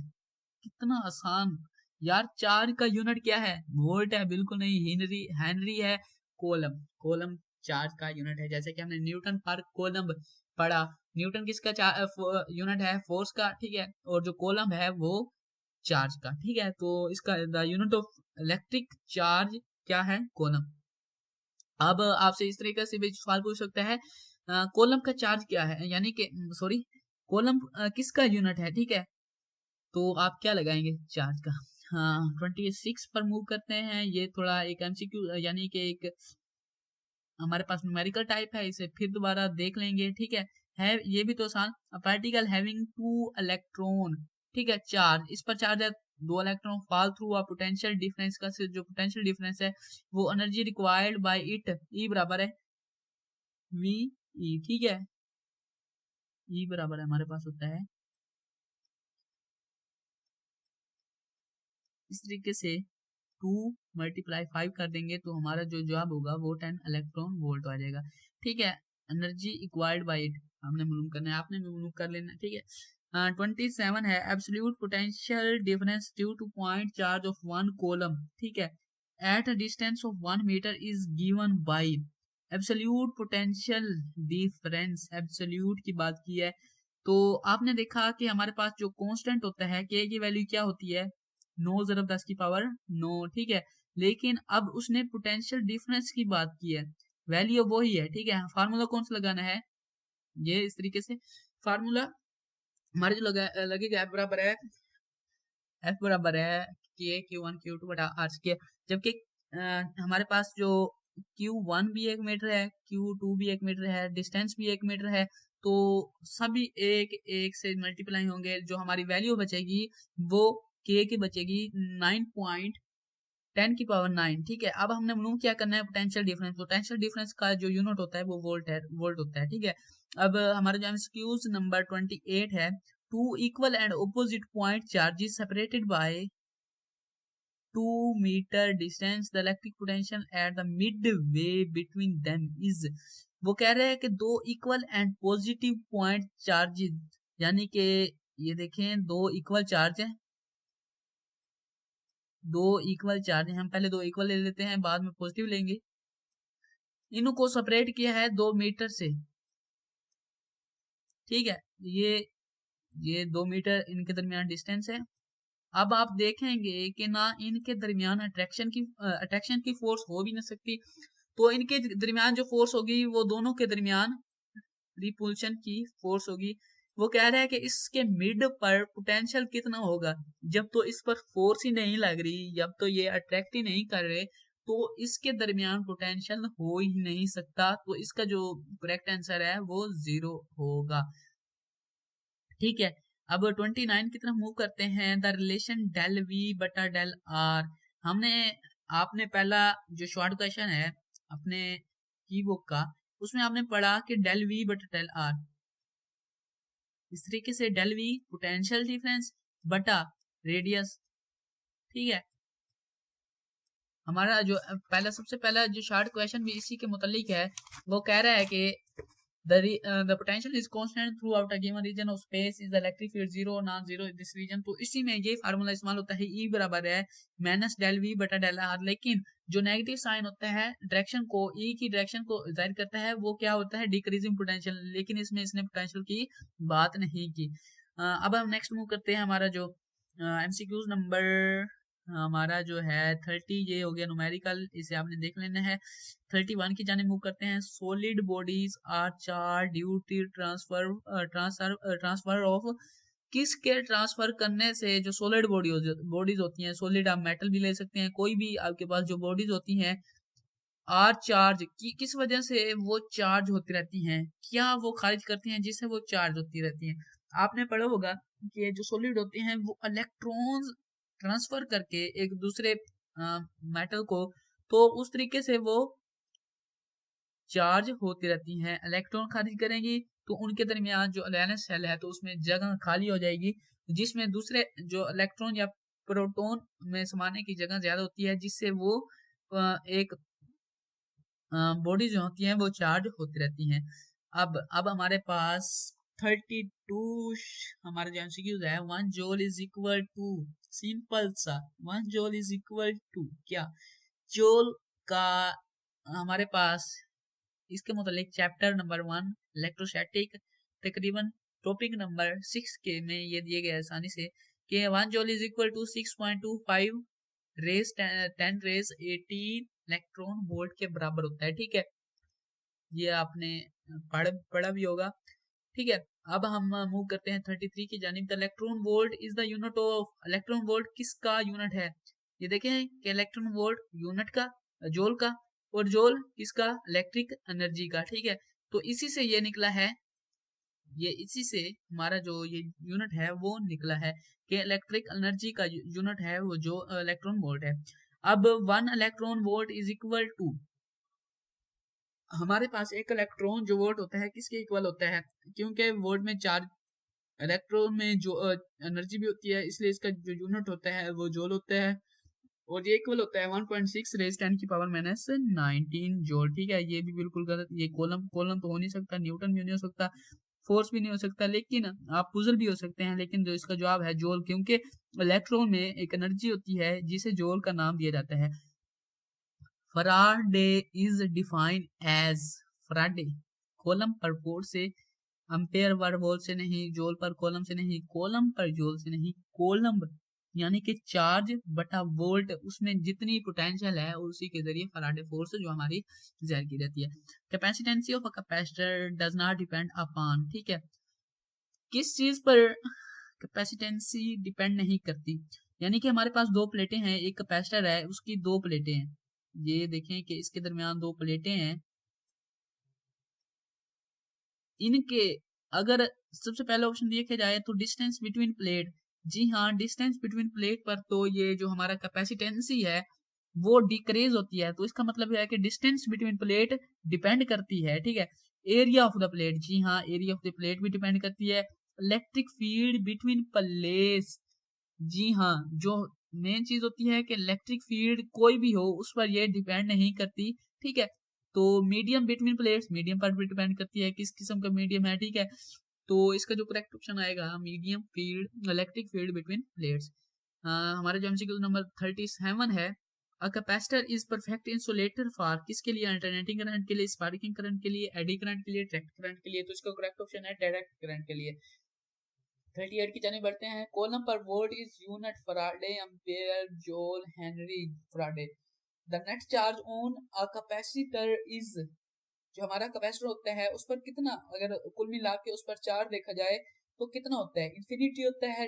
कितना आसान यार, चार्ज का यूनिट क्या है, वोल्ट है, बिल्कुल नहीं, हेनरी हेनरी है, कोलम, कोलम चार्ज का यूनिट है। जैसे कि हमने न्यूटन पर कोलम पढ़ा, न्यूटन किसका यूनिट है, फोर्स का, ठीक है, और जो कोलम है वो चार्ज का, ठीक है। तो इसका the unit of electric charge क्या है, कोलम। अब आपसे इस तरीके से भी सवाल पूछ सकता है, कोलम का चार्ज क्या है, यानी कि सॉरी, कोलम किसका यूनिट है, ठीक है, तो आप क्या लगाएंगे चार्ज का। हाँ, 26 पर मूव करते हैं, ये थोड़ा एक एमसीक्यू यानी कि एक हमारे पास न्यूमेरिकल टाइप है, इसे फिर दोबारा देख लेंगे, ठीक है ये भी तो आसान, पार्टिकल हैविंग 2 इलेक्ट्रॉन, ठीक है, चार्ज, इस पर चार्ज है 2 electron, fall through a potential difference का जो पोटेंशियल डिफरेंस है वो एनर्जी रिक्वायर्ड बाय इट, ई बराबर है वी ई, ठीक है, ई बराबर है हमारे पास होता है इस तरीके से 2 मल्टीप्लाई 5 कर देंगे तो हमारा जो जवाब होगा वो 10 इलेक्ट्रॉन वोल्ट आ जाएगा, ठीक है। एनर्जी इक्वायर्ड बाय इट हमने मालूम करना है, आपने भी मालूम कर लेना, ठीक है। 27 है, absolute potential difference due to point charge of one coulomb, ठीक है, at a distance of 1 metre is given by absolute potential difference, absolute की बात की है तो आपने देखा कि हमारे पास जो कांस्टेंट होता है के की वैल्यू क्या होती है, 9 ज़रब 10 की पावर 9, ठीक है, लेकिन अब उसने पोटेंशियल डिफरेंस की बात की है, वैल्यू वही है, ठीक है। फार्मूला कौन सा लगाना है, ये इस तरीके से फार्मूला हमारे जो लगेगा एफ बराबर है के Q1 Q2 बटा आर स्क्वायर, जबकि हमारे पास जो Q1 भी 1 मीटर है, Q2 भी 1 मीटर है, डिस्टेंस भी 1 मीटर है, तो सभी एक एक से मल्टीप्लाई होंगे, जो हमारी वैल्यू बचेगी वो के की बचेगी 9.10 की पावर 9, ठीक है। अब हमने मालूम क्या करना है, पोटेंशियल डिफरेंस, पोटेंशियल डिफरेंस का जो यूनिट होता है वो वोल्ट है, वोल्ट होता है, ठीक है। अब हमारे जो एमसीक्यूज नंबर 28 है, two equal and opposite point charges separated by 2 metre distance, the electric potential at the midway between them is, वो कह रहे हैं कि दो equal and positive point charges, यानी कि ये देखें दो इक्वल चार्ज है, दो इक्वल चार्ज हम पहले दो इक्वल ले लेते हैं, बाद में पॉजिटिव लेंगे, इनको सेपरेट किया है 2 मीटर से, ठीक है, ये 2 मीटर इनके दरमियान डिस्टेंस है। अब आप देखेंगे कि ना इनके दरमियान अट्रैक्शन की फोर्स हो भी नहीं सकती, तो इनके दरमियान जो फोर्स होगी वो दोनों के दरमियान रिपल्शन की फोर्स होगी। वो कह रहा है कि इसके मिड पर पोटेंशियल कितना होगा, जब तो इस पर फोर्स ही नहीं लग रही, जब तो ये अट्रैक्ट ही नहीं कर रहे, तो इसके दरमियान पोटेंशियल हो ही नहीं सकता, तो इसका जो करेक्ट आंसर है वो 0 होगा। ठीक है, अब 29 की तरफ मूव करते हैं। द रिलेशन डेल वी बटा डेल आर। हमने आपने पहला जो शॉर्ट क्वेश्चन है अपने की बुक का, उसमें आपने पढ़ा कि डेल वी बटा डेल आर, इस तरीके से डेल वी पोटेंशियल डिफरेंस बटा रेडियस। ठीक है, हमारा जो पहला सबसे पहला जो शॉर्ट क्वेश्चन भी इसी के मुतालिक है, वो कह रहा है कि the potential is constant throughout a given region of space is the electric field zero or non-zero in this region। तो इसी में ये फार्मूला इस्तेमाल होता है, E बराबर है माइनस डेल वी बटा डेल आर। लेकिन जो नेगेटिव साइन होता है डायरेक्शन को, E की डायरेक्शन को जाहिर करता है, वो क्या होता है, डिक्रीजिंग पोटेंशियल। लेकिन इसमें इसने पोटेंशियल की बात नहीं की। अब हम नेक्स्ट मूव करते हैं। हमारा जो एमसीक्यूज नंबर हमारा जो है 30, ये हो गया न्यूमेरिकल, इसे आपने देख लेना है। 31 की जाने मूव करते हैं। Solid bodies are charge due to transfer of, किसके ट्रांसफर करने से जो सॉलिड बॉडीज होती हैं, सॉलिड आप मेटल भी ले सकते हैं, कोई भी आपके पास जो बॉडीज होती हैं, आर चार्ज की किस वजह से वो चार्ज होती रहती हैं, क्या वो खारिज करती हैं जिससे वो चार्ज होती रहती हैं। आपने पढ़ा होगा कि जो सॉलिड होते हैं वो इलेक्ट्रॉन्स ट्रांसफर करके एक दूसरे मेटल को, तो उस तरीके से वो चार्ज होती रहती हैं। इलेक्ट्रॉन खारिज करेंगी तो उनके दरमियान जो वैलेंस शेल है तो उसमें जगह खाली हो जाएगी, जिसमें दूसरे जो इलेक्ट्रॉन या प्रोटॉन में समाने की जगह ज्यादा होती है, जिससे वो एक बॉडी जो होती हैं वो चार्ज होती रहती हैं। अब हमारे पास 32 हमारे जो एमसीक्यूज है, 1 joule is equal to, simple सा 1 जूल इज इक्वल टू क्या, जूल का हमारे पास इसके मुतालिक चैप्टर नंबर 1 इलेक्ट्रोस्टैटिक तकरीबन टॉपिक नंबर 6 के में ये दिए गए आसानी से कि 1 joule is equal to 6.25 raise 10 raise 18 electron volt के बराबर होता है। ठीक है, ये आपने पढ़ा भी होगा। ठीक है, अब हम मूव करते हैं 33 की जानिब। The electron volt is the unit of, electron volt किसका यूनिट है, ये देखें कि इलेक्ट्रॉन वोल्ट यूनिट का जोल का, और जोल किसका, इलेक्ट्रिक एनर्जी का। ठीक है, तो इसी से ये निकला है, ये इसी से हमारा जो ये यूनिट है वो निकला है कि इलेक्ट्रिक एनर्जी का यूनिट है वो जो इलेक्ट्रॉन वोल्ट है। अब 1 electron volt is equal to, हमारे पास एक इलेक्ट्रॉन जो वोल्ट होता है किसके इक्वल होता है, क्योंकि वोल्ट में चार्ज, इलेक्ट्रॉन में जो एनर्जी भी होती है, इसलिए इसका जो यूनिट होता है वो जूल होता है, और ये इक्वल होता है 1.6 रेज 10 की पावर माइनस 19 जूल। ठीक है, ये भी बिल्कुल गलत, ये कॉलम तो हो नहीं सकता, न्यूटन भी नहीं हो सकता, फोर्स भी नहीं हो सकता, लेकिन आप पुजल भी हो सकते हैं, लेकिन जो इसका जवाब है जूल, क्योंकि इलेक्ट्रॉन में एक एनर्जी होती है जिसे जूल का नाम दिया जाता है। Farad is defined as, farad coulomb पर वोल्ट से, एम्पेयर पर वोल्ट से नहीं, जूल पर कॉलम से नहीं, कॉलम पर जूल से नहीं, कॉलम यानी कि चार्ज बटा वोल्ट, उसमें जितनी पोटेंशियल है उसी के जरिए फराडे फोर्स जो हमारी जाहिर की जाती है। Capacitance of a capacitor does not depend upon, ठीक है, किस चीज पर कैपेसिटेंसी डिपेंड नहीं करती, यानी कि हमारे पास दो प्लेटें हैं, एक कैपेसिटर है उसकी दो प्लेटें हैं, ये देखें कि इसके दरमियान दो प्लेटें हैं, इनके अगर सबसे पहला ऑप्शन देखा जाए तो डिस्टेंस बिटवीन प्लेट, जी हाँ, डिस्टेंस बिटवीन प्लेट पर तो ये जो हमारा कैपेसिटेंसी है वो डिक्रीज होती है, तो इसका मतलब है कि डिस्टेंस बिटवीन प्लेट डिपेंड करती है। ठीक है, एरिया ऑफ द प्लेट, जी हाँ, एरिया ऑफ द प्लेट भी डिपेंड करती है। इलेक्ट्रिक फील्ड बिटवीन प्लेट्स, जी हाँ, जो मेन चीज होती है कि इलेक्ट्रिक फील्ड कोई भी हो उस पर ये डिपेंड नहीं करती। ठीक है, तो मीडियम बिटवीन प्लेट्स, मीडियम पर भी डिपेंड करती है किस किस्म का मीडियम है। ठीक है, तो इसका जो करेक्ट ऑप्शन आएगा medium field, electric field between plates. हमारे जो एमसीक्यू नंबर 37 है, अ capacitor is perfect insulator for, किसके लिए, अल्टरनेटिंग करंट के लिए, स्पार्किंग करंट के लिए, एडी करंट के लिए, डायरेक्ट करंट के लिए, तो इसका करेक्ट ऑप्शन है डायरेक्ट करंट के लिए। 38 की जाने बढ़ते हैं। कॉलम पर volt is unit Faraday, ampere, joule, Henry Faraday. The net charge on a capacitor is, जो हमारा कैपेसिटर होता है उस पर कितना, अगर कुल मिला के उस पर चार्ज देखा जाए तो कितना होता है, इंफिनिटी होता है,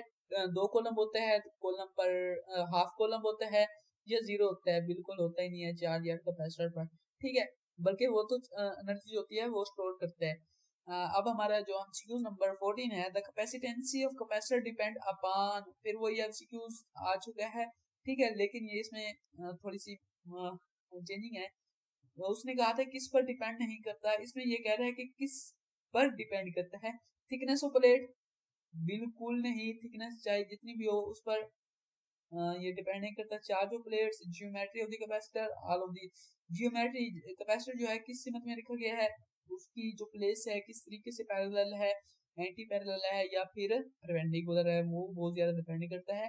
दो कॉलम होता है, कॉलम पर हाफ कॉलम होता है, ये जीरो होता है, बिल्कुल होता ही नहीं है चार्ज यार कैपेसिटर पर, ठीक है, बल्कि वो तो एनर्जी होती है वो स्टोर करता है। अब हमारा जो एमसीक्यू नंबर 14 है, the capacitance of capacitor depend upon, फिर वो ये एमसीक्यू आ चुका है, ठीक है, लेकिन ये इसमें थोड़ी सी चेंजिंग है। उसने कहा था किस पर डिपेंड नहीं करता, इसमें ये कह रहा है कि किस पर डिपेंड करता है। थिकनेस ऑफ प्लेट, बिल्कुल नहीं, थिकनेस चाहे जितनी भी हो उस पर ये डिपेंड नहीं करता। Charge of plates, geometry of the capacitor, all of the geometry, capacitor जो है किस सिमत में रखा गया है, उसकी जो प्लेस है किस तरीके से पैरेलल है, एंटी पैरेलल है या फिर परपेंडिकुलर है, वो बहुत ज्यादा डिपेंड करता है।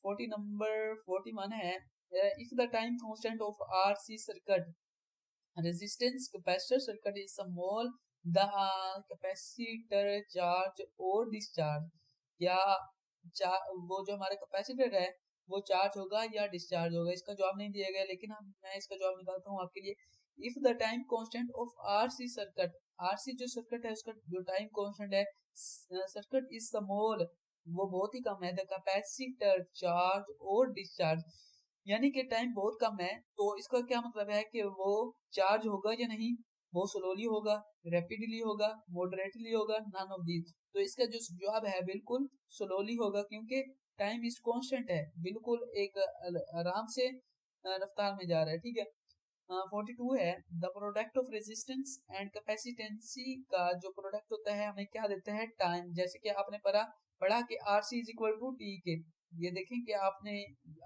40 नंबर 41 है, if the time constant of RC circuit resistance capacitor circuit is small, the capacitor charge or discharge, या वो जो हमारा कैपेसिटर है वो चार्ज होगा या डिस्चार्ज होगा, इसका जवाब नहीं दिया गया, लेकिन मैं इसका जवाब निकालता हूँ आपके लिए। If the time constant of RC circuit, RC जो सर्किट है उसका जो टाइम कांस्टेंट है सर्किट इज स्मॉल, वो बहुत ही कम है, द कैपेसिटर चार्ज और डिस्चार्ज, यानी कि टाइम बहुत कम है, तो इसका क्या मतलब है कि वो चार्ज होगा या नहीं, वो स्लोली होगा, रैपिडली होगा, मॉडरेटली होगा, नन ऑफ दीज। तो इसका जो जवाब है बिल्कुल स्लोली होगा, क्योंकि टाइम इज कांस्टेंट है, बिल्कुल एक आराम से रफ्तार में जा रहा है, ठीक है। 42 है, the product of resistance and capacitance, का जो प्रोडक्ट होता है हमें क्या देता है, टाइम, जैसे कि आपने पढ़ा कि RC is equal to T के, ये देखें कि आपने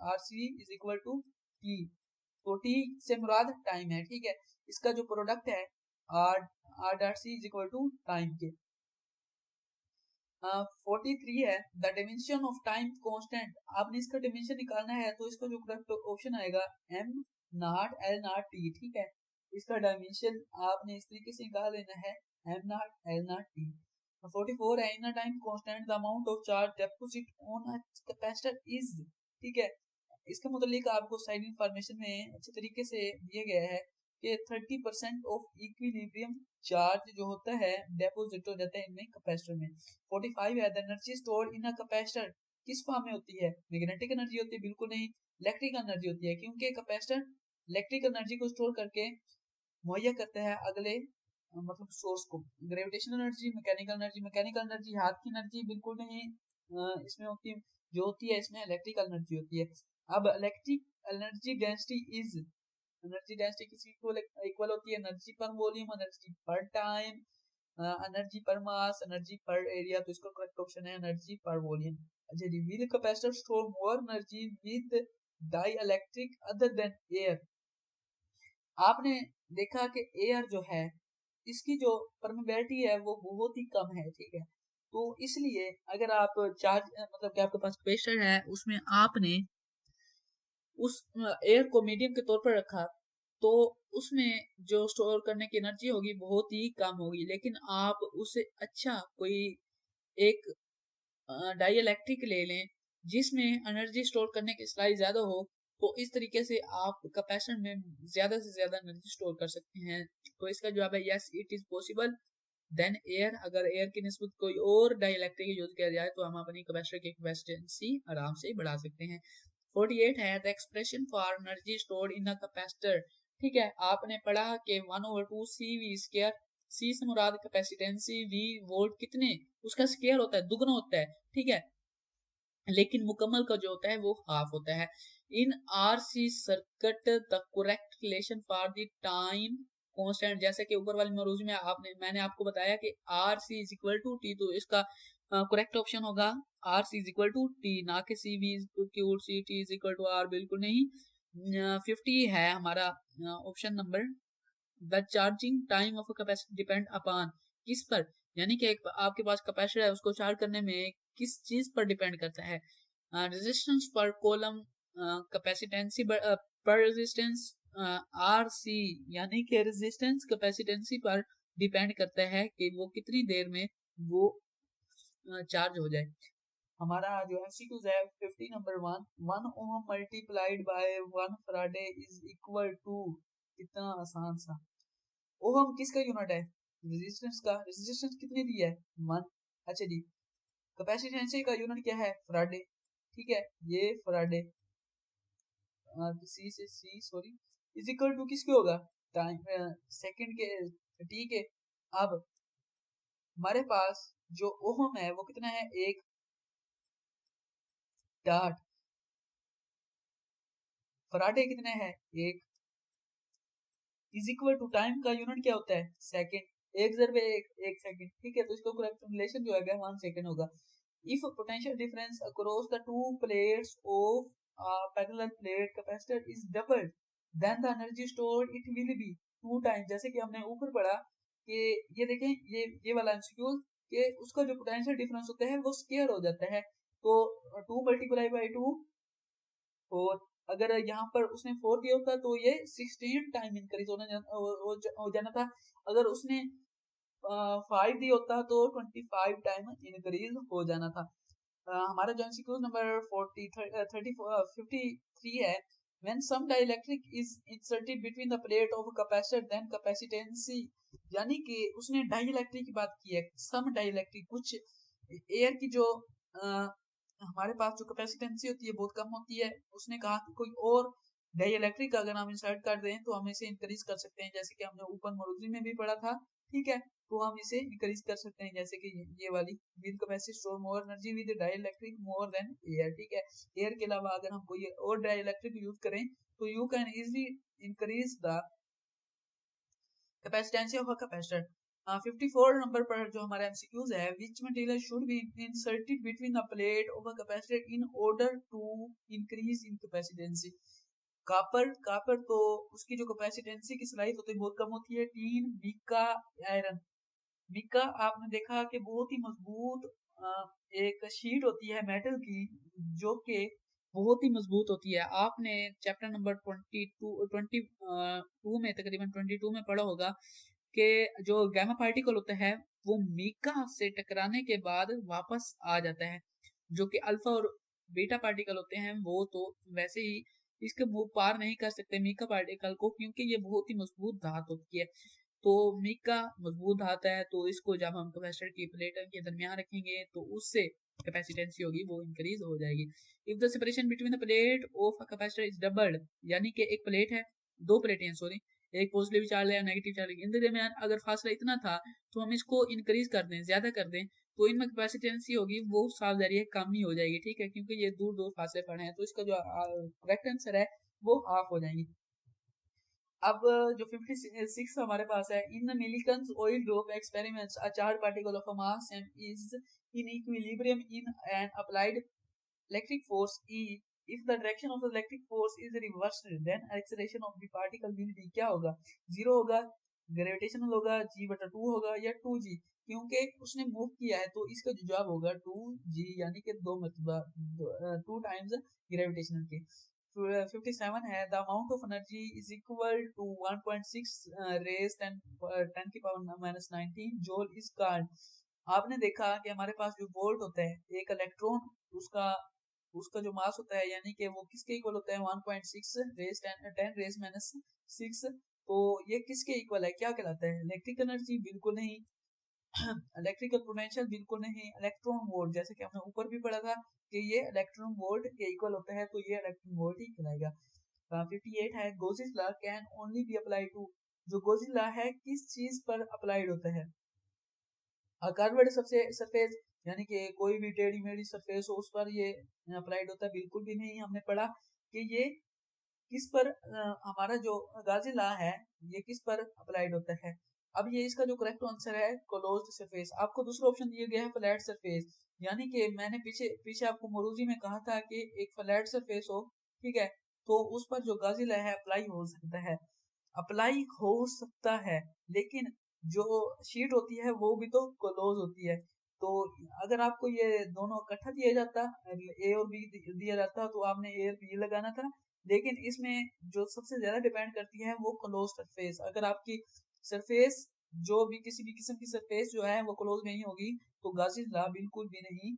RC is equal to T, तो टी से मुराद टाइम है, ठीक है, इसका जो प्रोडक्ट है R R dot C is equal to time के। 43 है, the dimension of time constant, आपने इसका डिमेंशन निकालना है तो इसका जो करेक्ट ऑप्शन आएगा M not L not T, ठीक है, इसका डायमेंशन आपने इस तरीके से निकाल लेना है M not L not T. 44 है, in a time constant the amount of charge deposit on a capacitor is, ठीक है, इसके मुतालिक आपको साइड इंफॉर्मेशन में अच्छे तरीके से दिया गया है कि 30% ऑफ इक्विलिब्रियम चार्ज जो होता है डिपॉजिट हो जाता है इनमें कैपेसिटर में। 45 है, the energy stored in a capacitor किस फॉर्म में होती है, मैग्नेटिक एनर्जी होती है, बिल्कुल नहीं, इलेक्ट्रिक एनर्जी होती है, क्योंकि कैपेसिटर इलेक्ट्रिक एनर्जी को स्टोर करके मुहैया करता है अगले मतलब सोर्स को। ग्रेविटेशनल एनर्जी, मैकेनिकल एनर्जी हाथ की एनर्जी बिल्कुल नहीं, इसमें होती जो होती है इसमें इलेक्ट्रिकल एनर्जी होती है। अब electric energy density is, energy density किसी को इक्वल होती है एनर्जी पर वॉल्यूम, एनर्जी पर टाइम, एनर्जी पर मास, एनर्जी पर एरिया, तो इसका करेक्ट ऑप्शन है एनर्जी पर वॉल्यूम। अच्छा, will capacitor store more energy with dielectric other than air, आपने देखा कि एयर जो है इसकी जो परमेबिलिटी है वो बहुत ही कम है, ठीक है, तो इसलिए अगर आप चार्ज मतलब कि आपके पास कैपेसिटर है उसमें आपने उस एयर को मीडियम के तौर पर रखा, तो उसमें जो स्टोर करने की एनर्जी होगी बहुत ही कम होगी, लेकिन आप उससे अच्छा कोई एक डाइइलेक्ट्रिक ले लें जिसमें एनर्जी स्टोर करने की सलाहियत ज्यादा हो, तो इस तरीके से आप कैपेसिटर में ज्यादा से ज्यादा एनर्जी स्टोर कर सकते हैं। तो इसका जवाब है yes, it is possible then air, अगर एयर की निस्बत कोई और डाइइलेक्ट्रिक यूज किया जाए तो हम अपनी कैपेसिटर की कैपेसिटेंसी आराम से बढ़ा सकते हैं। 48 है, the expression for energy stored in a capacitor, ठीक है, आपने पढ़ा कि 1/2 CV स्क्वायर, सी से मुराद कैपेसिटेंसी, वी वोल्ट कितने उसका स्क्वायर होता है, दुगना होता है, ठीक है, लेकिन मुकम्मल का जो होता है वो हाफ होता है। In RC circuit the correct relation for the time constant, जैसे कि ऊपर वाली मरूज में मैंने आपको बताया कि R C is equal to T, तो इसका करेक्ट ऑप्शन होगा R C is equal to T, ना कि C V equal C T is equal to R, बिल्कुल नहीं। 50 है हमारा option number, the charging time of capacity depend upon, किस पर, यानी कि आपके पास कैपेसिटर है उसको चार्ज करने में किस चीज पर डिपेंड करता है, रेजिस्टेंस पर कॉलम, कैपेसिटेंसी पर रेजिस्टेंस, आर सी, यानी कि रेजिस्टेंस कैपेसिटेंसी पर डिपेंड करता है कि वो कितनी देर में वो चार्ज हो जाए। हमारा जो एमसीक्यूज है 50 number 1 ohm multiplied by 1 farad is equal to, कितना आसान सा, ओम किसका यूनिट है, रेजिस्टेंस का, रेजिस्टेंस कितनी दी है 1, अच्छा जी, कैपेसिटेंसी का यूनिट क्या है फराडे, ठीक है, ये फराडे सी से सी सॉरी इज इक्वल टू किसके होगा, टाइम सेकंड के टी के। अब हमारे पास जो ओहम है वो कितना है, 1 डार्ट। फराडे कितने हैं, 1 इज इक्वल टू टाइम का यूनिट क्या होता है, सेकंड। 1 ज़रबे 1 सेकंड, ठीक है। तो इसका करेक्ट रिलेशन जो है 1 सेकंड होगा। If potential difference across the two plates of parallel plate capacitor is doubled then the energy stored it will be 2 time. जैसे कि हमने ऊपर पढ़ा कि ये देखें, ये वाला एमसीक्यू कि उसका जो पोटेंशियल डिफरेंस होता है वो स्क्वायर हो जाता है। तो 2 मल्टीप्लाई बाई 2 4। अगर यहाँ पर उसने 4 दिया होता तो ये 16 टाइम इंक्रीज हो जाना था। अगर उसने 5 दिया होता तो 25 टाइम इंक्रीज हो जाना था। हमारा जो एमसीक्यू नंबर 53 है, when some dielectric is inserted between the plate of a capacitor then capacitance, यानी कि उसने डाइलेक्ट्रिक की बात की है। सम डाइलेक्ट्रिक, कुछ एयर की जो हमारे पास जो कैपेसिटेंसी होती है बहुत कम होती है। उसने कहा कि कोई और डाइलेक्ट्रिक अगर हम इंसर्ट कर दें तो हम इसे इंक्रीज कर सकते हैं, जैसे कि हमने ऊपर मरूजी में भी पढ़ा था, ठीक है। तो हम इसे इंक्रीज कर सकते हैं, जैसे कि ये वाली with capacity store more energy with dielectric more than air, ठीक है। एयर के अलावा अगर हम कोई और डाइलेक्ट्रिक यूज करें तो you can easily increase the capacitance of a capacitor. 54 number पर जो हमारा एमसीक्यूज है, which material should be inserted between the plate of a capacitor in order to increase in capacitance. Copper तो उसकी जो कैपेसिटेंसी की सलाहियत होती है बहुत कम होती है। Tin, Mika, iron. मिका आपने देखा कि बहुत ही मजबूत एक शीट होती है मेटल की, जो कि बहुत ही मजबूत होती है। आपने चैप्टर नंबर 22 में तकरीबन 22 में पढ़ा होगा कि जो गैमा पार्टिकल होता है वो मीका से टकराने के बाद वापस आ जाता है। जो कि अल्फा और बीटा पार्टिकल होते हैं वो तो वैसे ही इसके मुंह पार नहीं कर सकते मीका पार्टिकल को, क्योंकि ये बहुत ही मजबूत धात होती है। तो मीका मजबूत धात है, तो इसको जब हम कैपेसिटर की प्लेट के दरमियान रखेंगे तो उससे कैपेसिटेंसी होगी वो इंक्रीज हो जाएगी। If the separation between the plate of a capacitor is doubled, यानी कि एक प्लेट है, 2 प्लेटें हैं सॉरी, एक पॉजिटिव चार्ज है नेगेटिव चार्ज, इन दरमियान अगर फासला इतना था तो हम इसको इंक्रीज कर दें, ज्यादा कर दें, तो इनमें कैपेसिटेंसी होगी वो साफ जरिए कम ही हो जाएगी, ठीक है। क्योंकि ये दूर दूर फासले पड़े हैं, तो इसका जो करेक्ट आंसर है वो हाफ हो जाएंगी। अब जो 56 हमारे पास है, in Millikan's oil drop experiments a charge particle of a mass m is in equilibrium in an applied electric force E. If the direction of the electric force is reversed, then acceleration of the particle will be क्या होगा, 0 होगा, gravitational होगा, g/2 होगा या 2g। क्योंकि उसने move किया है तो इसका जो जवाब होगा 2g, यानी कि 2 मरतबा 2 टाइम्स ग्रेविटेशनल के। 57 है, the amount of energy is equal to 1.6 raise 10 की power minus 19 joule is called. आपने देखा कि हमारे पास जो वोल्ट होता है, एक इलेक्ट्रॉन उसका उसका जो मास होता है, यानी कि वो किसके इक्वल होता है, 1.6 रेज 10 रेज माइनस 6। तो ये किसके इक्वल है, क्या कहलाता है, इलेक्ट्रिक एनर्जी? बिल्कुल नहीं। Electrical potential? बिल्कुल नहीं। इलेक्ट्रॉन वोल्ट, जैसे कि हमने ऊपर भी पढ़ा था कि ये इलेक्ट्रॉन वोल्ट के इक्वल होता है, तो ये इलेक्ट्रॉन वोल्ट ही कहलाएगा। 58 है, Gauss's law can only be apply to. जो गोसिस लॉ है किस चीज पर अप्लाइड होता है, कर्व्ड सरफेस, यानी कि कोई भी टेढ़ी मेढ़ी सरफेस हो उस पर ये अप्लाइड होता है? बिल्कुल भी नहीं। हमने पढ़ा कि ये किस पर हमारा जो गाजी लॉ है ये किस पर अप्लाइड होता है। अब ये इसका जो करेक्ट आंसर है क्लोज्ड सरफेस। आपको दूसरा ऑप्शन दिया गया है फ्लैट सरफेस, यानी कि मैंने पीछे आपको मरूजी में कहा था कि एक फ्लैट सरफेस हो, ठीक है, तो उस पर जो गाजी लॉ है अप्लाई हो सकता है, लेकिन जो शीट होती है वो भी तो क्लोज होती है। तो अगर आपको ये दोनों इकट्ठा दिया जाता, ए और बी दिया जाता, तो आपने ए और बी लगाना था। लेकिन इसमें जो सबसे ज्यादा डिपेंड करती है वो क्लोज सरफेस। अगर आपकी सरफेस जो भी किसी भी किस्म की सरफेस जो है वो क्लोज नहीं होगी तो गाजी लॉ बिल्कुल भी नहीं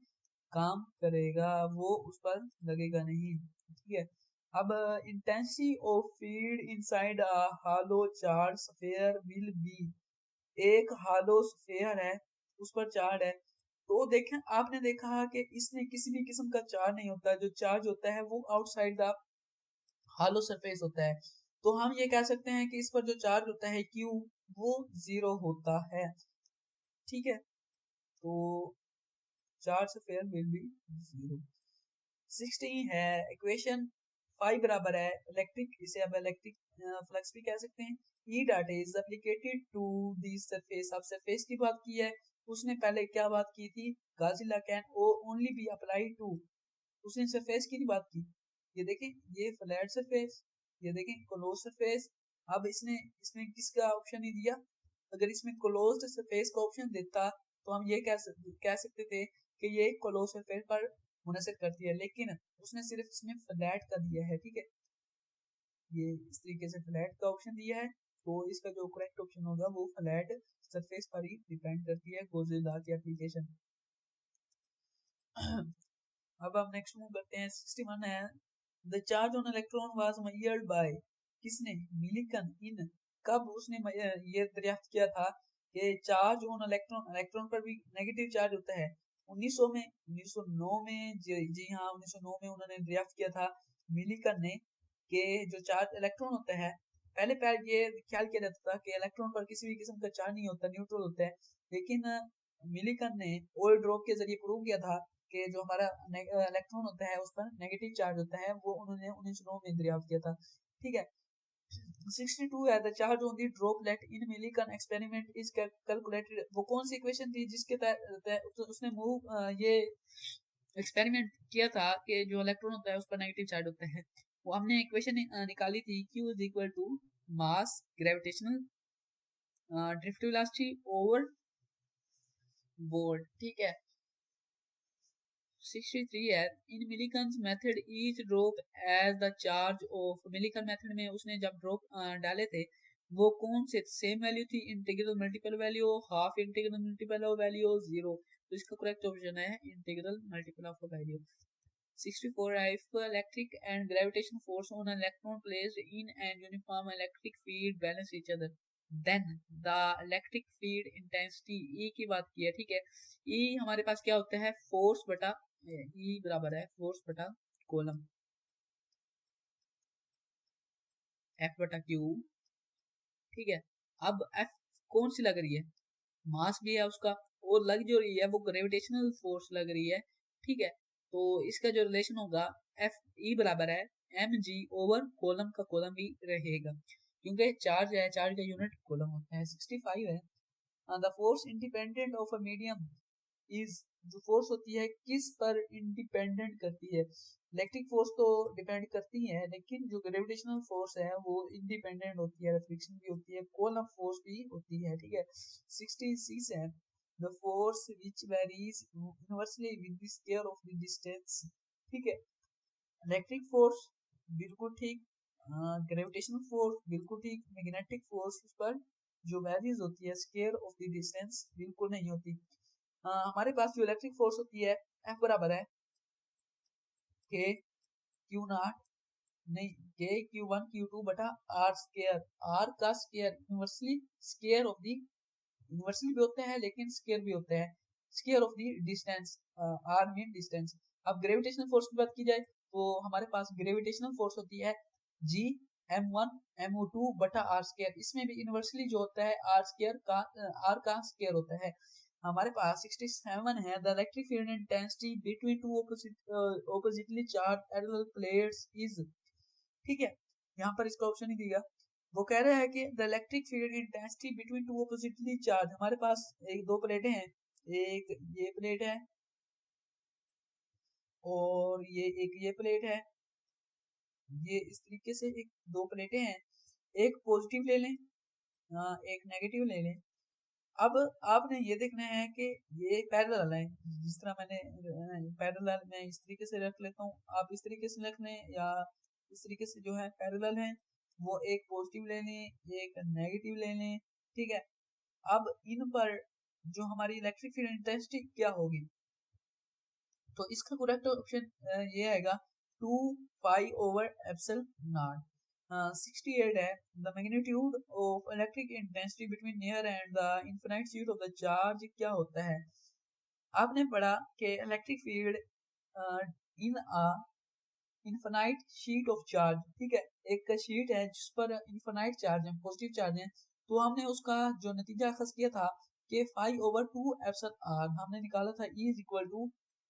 काम करेगा, वो उस पर लगेगा नहीं, ठीक है। अब intensity of field inside a hello charge sphere will be. एक हालो स्फीयर है उस पर चार्ज है, तो देखें आपने देखा कि इसमें किसी भी किस्म का चार्ज नहीं होता, जो चार्ज होता है वो आउटसाइड द हालो सरफेस होता है, तो हम ये कह सकते हैं कि इस पर जो चार्ज होता है Q वो 0 होता है। ठीक है, तो चार्ज फेयर विल बी 0। 16 है इक्वेशन 5 बराबर है इलेक्ट्रिक, इसे अब इलेक्ट्रिक फ्लक्स भी कह सकते हैं। E dot is applicated to the surface, अब सरफेस की बात की है, उसने पहले क्या बात की थी, Gauss law can only be apply to, उसने सरफेस की नहीं बात की। ये देखें, ये फ्लैट सरफेस, ये देखें क्लोज सरफेस। अब इसने इसमें किसका ऑप्शन नहीं दिया, अगर इसमें क्लोज्ड सरफेस का ऑप्शन देता तो हम ये कह सकते थे कि ये क्लोज सरफेस पर मुनसर करती है, लेकिन उसने सिर्फ इसमें फ्लैट का दिया है। ठीक है, ये इस तरीके से फ्लैट का ऑप्शन दिया है, तो इसका जो करेक्ट ऑप्शन होगा वो फ्लैट सरफेस पर ही डिपेंड करती है गोजिला की एप्लीकेशन। अब हम नेक्स्ट मूव करते हैं। 61 है the charge on electron was measured by, किसने, मिलिकन इन, कब उसने ये दरियाफ्त किया था कि चार्ज ऑन इलेक्ट्रॉन, इलेक्ट्रॉन पर भी नेगेटिव चार्ज होता है, 1900 में, 1909 में, जी हाँ 1909 में उन्होंने दरियाफ्त किया था मिलिकन ने कि जो चार्ज इलेक्ट्रॉन होता है, पहले पहले ये ख्याल किया जाता था कि इलेक्ट्रॉन पर किसी भी किस्म का चार्ज नहीं होता, न्यूट्रल होता है, लेकिन मिलिकन ने ओयल ड्रॉप के जरिए प्रूव किया था कि जो हमारा इलेक्ट्रॉन होता है उस पर नेगेटिव चार्ज होता है, वो उन्होंने 1909 में दरियाफ्त किया था। ठीक है, 62 है the charge on the droplet in Millikan experiment is calculated, वो कौन सी इक्वेशन थी जिसके तहत उसने ये एक्सपेरिमेंट किया था कि जो इलेक्ट्रॉन होता है उस पर नेगेटिव चार्ज होता है, वो हमने इक्वेशन निकाली थी Q is equal to mass gravitational drift velocity over board. ठीक है, 63 है in Millikan's method each drop as the charge of, Millikan method में उसने जब ड्रॉप डाले थे वो कौन से सेम वैल्यू थी, integral multiple value, half integral multiple value, zero, तो इसका करेक्ट ऑप्शन है इंटीग्रल मल्टीपल ऑफ वैल्यू। 64 है if electric and gravitation force on an electron placed in an uniform electric field balance each other then the electric field intensity E की बात की है। ठीक है, E हमारे पास क्या होता है, फोर्स बटा E बराबर है फोर्स बटा कोलम F बटा Q। ठीक है, अब F कौन सी लग रही है, मास भी है उसका, और लग जो रही है वो ग्रेविटेशनल फोर्स लग रही है। ठीक है, तो इसका जो रिलेशन होगा एफ ई बराबर है एम जी ओवर कोलम का कोलम भी रहेगा, क्योंकि चार्ज है, चार्ज का यूनिट कोलम होता है। 65 है the force independent of a medium is, जो फोर्स होती है किस पर इंडिपेंडेंट करती है, इलेक्ट्रिक फोर्स तो डिपेंड करती है, लेकिन जो ग्रेविटेशनल फोर्स है वो इंडिपेंडेंट होती है, फ्रिक्शन भी होती है, कोलम फोर्स भी होती है। ठीक है, 66 है the force which varies inversely with the square of the distance। ठीक है, इलेक्ट्रिक फोर्स बिल्कुल ठीक, ग्रेविटेशनल फोर्स बिल्कुल ठीक, मैग्नेटिक फोर्स पर जो वैल्यूज होती है स्क्वायर ऑफ द डिस्टेंस बिल्कुल नहीं होती। हमारे पास जो इलेक्ट्रिक फोर्स होती है F बराबर है के क्यू नॉट, नहीं, के Q1 Q2 बटा आर स्क्वायर, आर का square inversely square of the, inversely भी होता है लेकिन स्क्वायर भी होता है, square of the distance, R mean distance. अब ग्रेविटेशनल फोर्स की बात की जाए तो हमारे पास ग्रेविटेशनल फोर्स होती है G M1 MO2 बटा आर स्क्वायर, इसमें भी इनवर्सली जो होता है आर स्क्वायर का, आर का स्क्वायर होता है। हमारे पास 67 है the electric field intensity between two oppositely charge parallel plates is. ठीक है, यहाँ पर इसका ऑप्शन ही दिया, वो कह रहा है कि the electric field intensity between two oppositely charge, हमारे पास एक दो प्लेटें हैं, एक ये प्लेट है और ये प्लेट है, ये इस तरीके से एक दो प्लेटें हैं, एक पॉजिटिव ले लें, एक नेगेटिव ले लें। अब आपने ये देखना है कि ये पैरेलल है, जिस तरह मैंने पैरेलल मैं इस तरीके से रख लेता हूँ, आप इस तरीके से रख लें, या इस तरीके से जो है पैरेलल है, वो एक पॉजिटिव ले लें एक नेगेटिव ले लें। ठीक है, अब इन पर जो हमारी इलेक्ट्रिक फील्ड इंटेंसिटी क्या होगी, तो इसका करेक्ट ऑप्शन ये आएगा 2 पाई ओवर एप्सिलॉन नॉट। 68 है the magnitude of electric intensity between near and the infinite speed of the charge क्या होता है। आपने पढ़ा कि electric field in infinite sheet of charge, ठीक है, एक शीट है जिस पर इन्फिनाइट चार्ज है, पॉजिटिव चार्ज है, तो हमने उसका जो नतीजा अखज़ किया था कि 5/2 एप्सिलॉन आर, हमने निकाला था E is equal to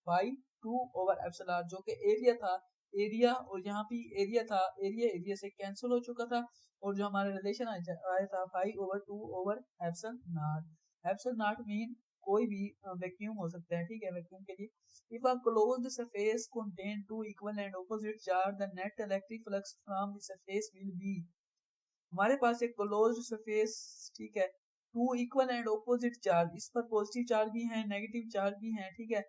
5/2 epsilon R, जो कि एरिया था, एरिया, और यहाँ पे एरिया था, एरिया से कैंसिल हो चुका था, और जो हमारा रिलेशन आया था 5/2 epsilon not, epsilon not mean कोई भी वैक्यूम हो सकता है, ठीक है, वैक्यूम के लिए if a closed surface contain two equal and opposite charge, the net electric flux from the surface will be, हमारे पास एक क्लोज्ड सरफेस, ठीक है, two equal and opposite charge, इस पर पॉजिटिव चार्ज भी हैं, नेगेटिव चार्ज भी हैं, ठीक है,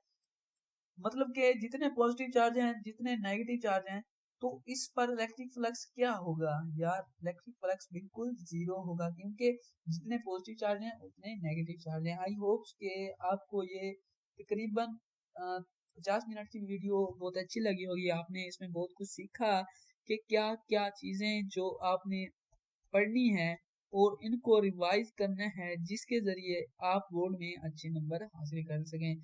मतलब कि जितने पॉजिटिव चार्ज हैं, जितने नेगेटिव चार्ज हैं, तो इस पर इलेक्ट्रिक फ्लक्स क्या होगा यार, इलेक्ट्रिक फ्लक्स बिल्कुल जीरो होगा, क्योंकि जितने पॉजिटिव चार्ज हैं उतने नेगेटिव चार्ज हैं। आई होप्स के आपको ये तकरीबन 50 मिनट की वीडियो बहुत अच्छी लगी होगी, आपने इसमें बहुत कुछ सीखा कि क्या क्या चीजें जो आपने पढ़नी है और इनको रिवाइज करना है, जिसके जरिए आप बोर्ड में अच्छे नंबर हासिल कर सकें।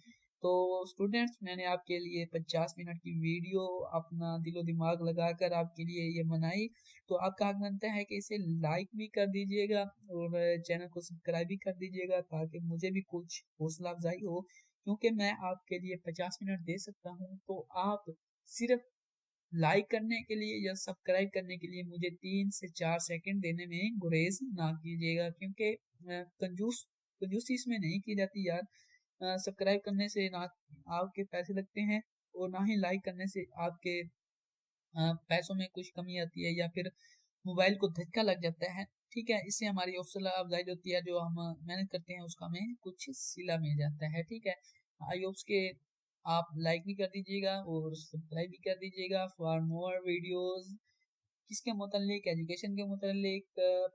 तो स्टूडेंट्स, मैंने आपके लिए 50 मिनट की वीडियो अपना दिलो दिमाग लगाकर आपके लिए ये बनाई, तो आपका हक बनता है कि इसे लाइक भी कर दीजिएगा और चैनल को सब्सक्राइब भी कर दीजिएगा, ताकि मुझे भी कुछ हौसला अफजाई हो, क्योंकि मैं आपके लिए 50 मिनट दे सकता हूँ, तो आप सिर्फ लाइक करने के लिए या सब्सक्राइब करने के लिए मुझे 3 से 4 सेकंड देने में गुरेज ना कीजिएगा, क्योंकि कंजूसी इसमें नहीं की जाती यार। सब्सक्राइब करने से ना आपके पैसे लगते हैं, और ना ही लाइक करने से आपके पैसों में कुछ कमी आती है, या फिर मोबाइल को धक्का लग जाता है, ठीक है, इससे हमारी हौसला अफजाई होती है, जो हम मेहनत करते हैं उसका हमें कुछ सिला मिल जाता है, ठीक है। आई होप्स के आप लाइक भी कर दीजिएगा और सब्सक्राइब भी कर दीजिएगा फॉर मोर वीडियोस, किसके मुतालिक, एजुकेशन के मुतालिक,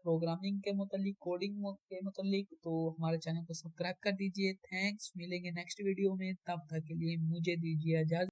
प्रोग्रामिंग के मुतालिक, कोडिंग के मुतालिक, तो हमारे चैनल को सब्सक्राइब कर दीजिए। थैंक्स, मिलेंगे नेक्स्ट वीडियो में, तब तक के लिए मुझे दीजिए इजाज़त।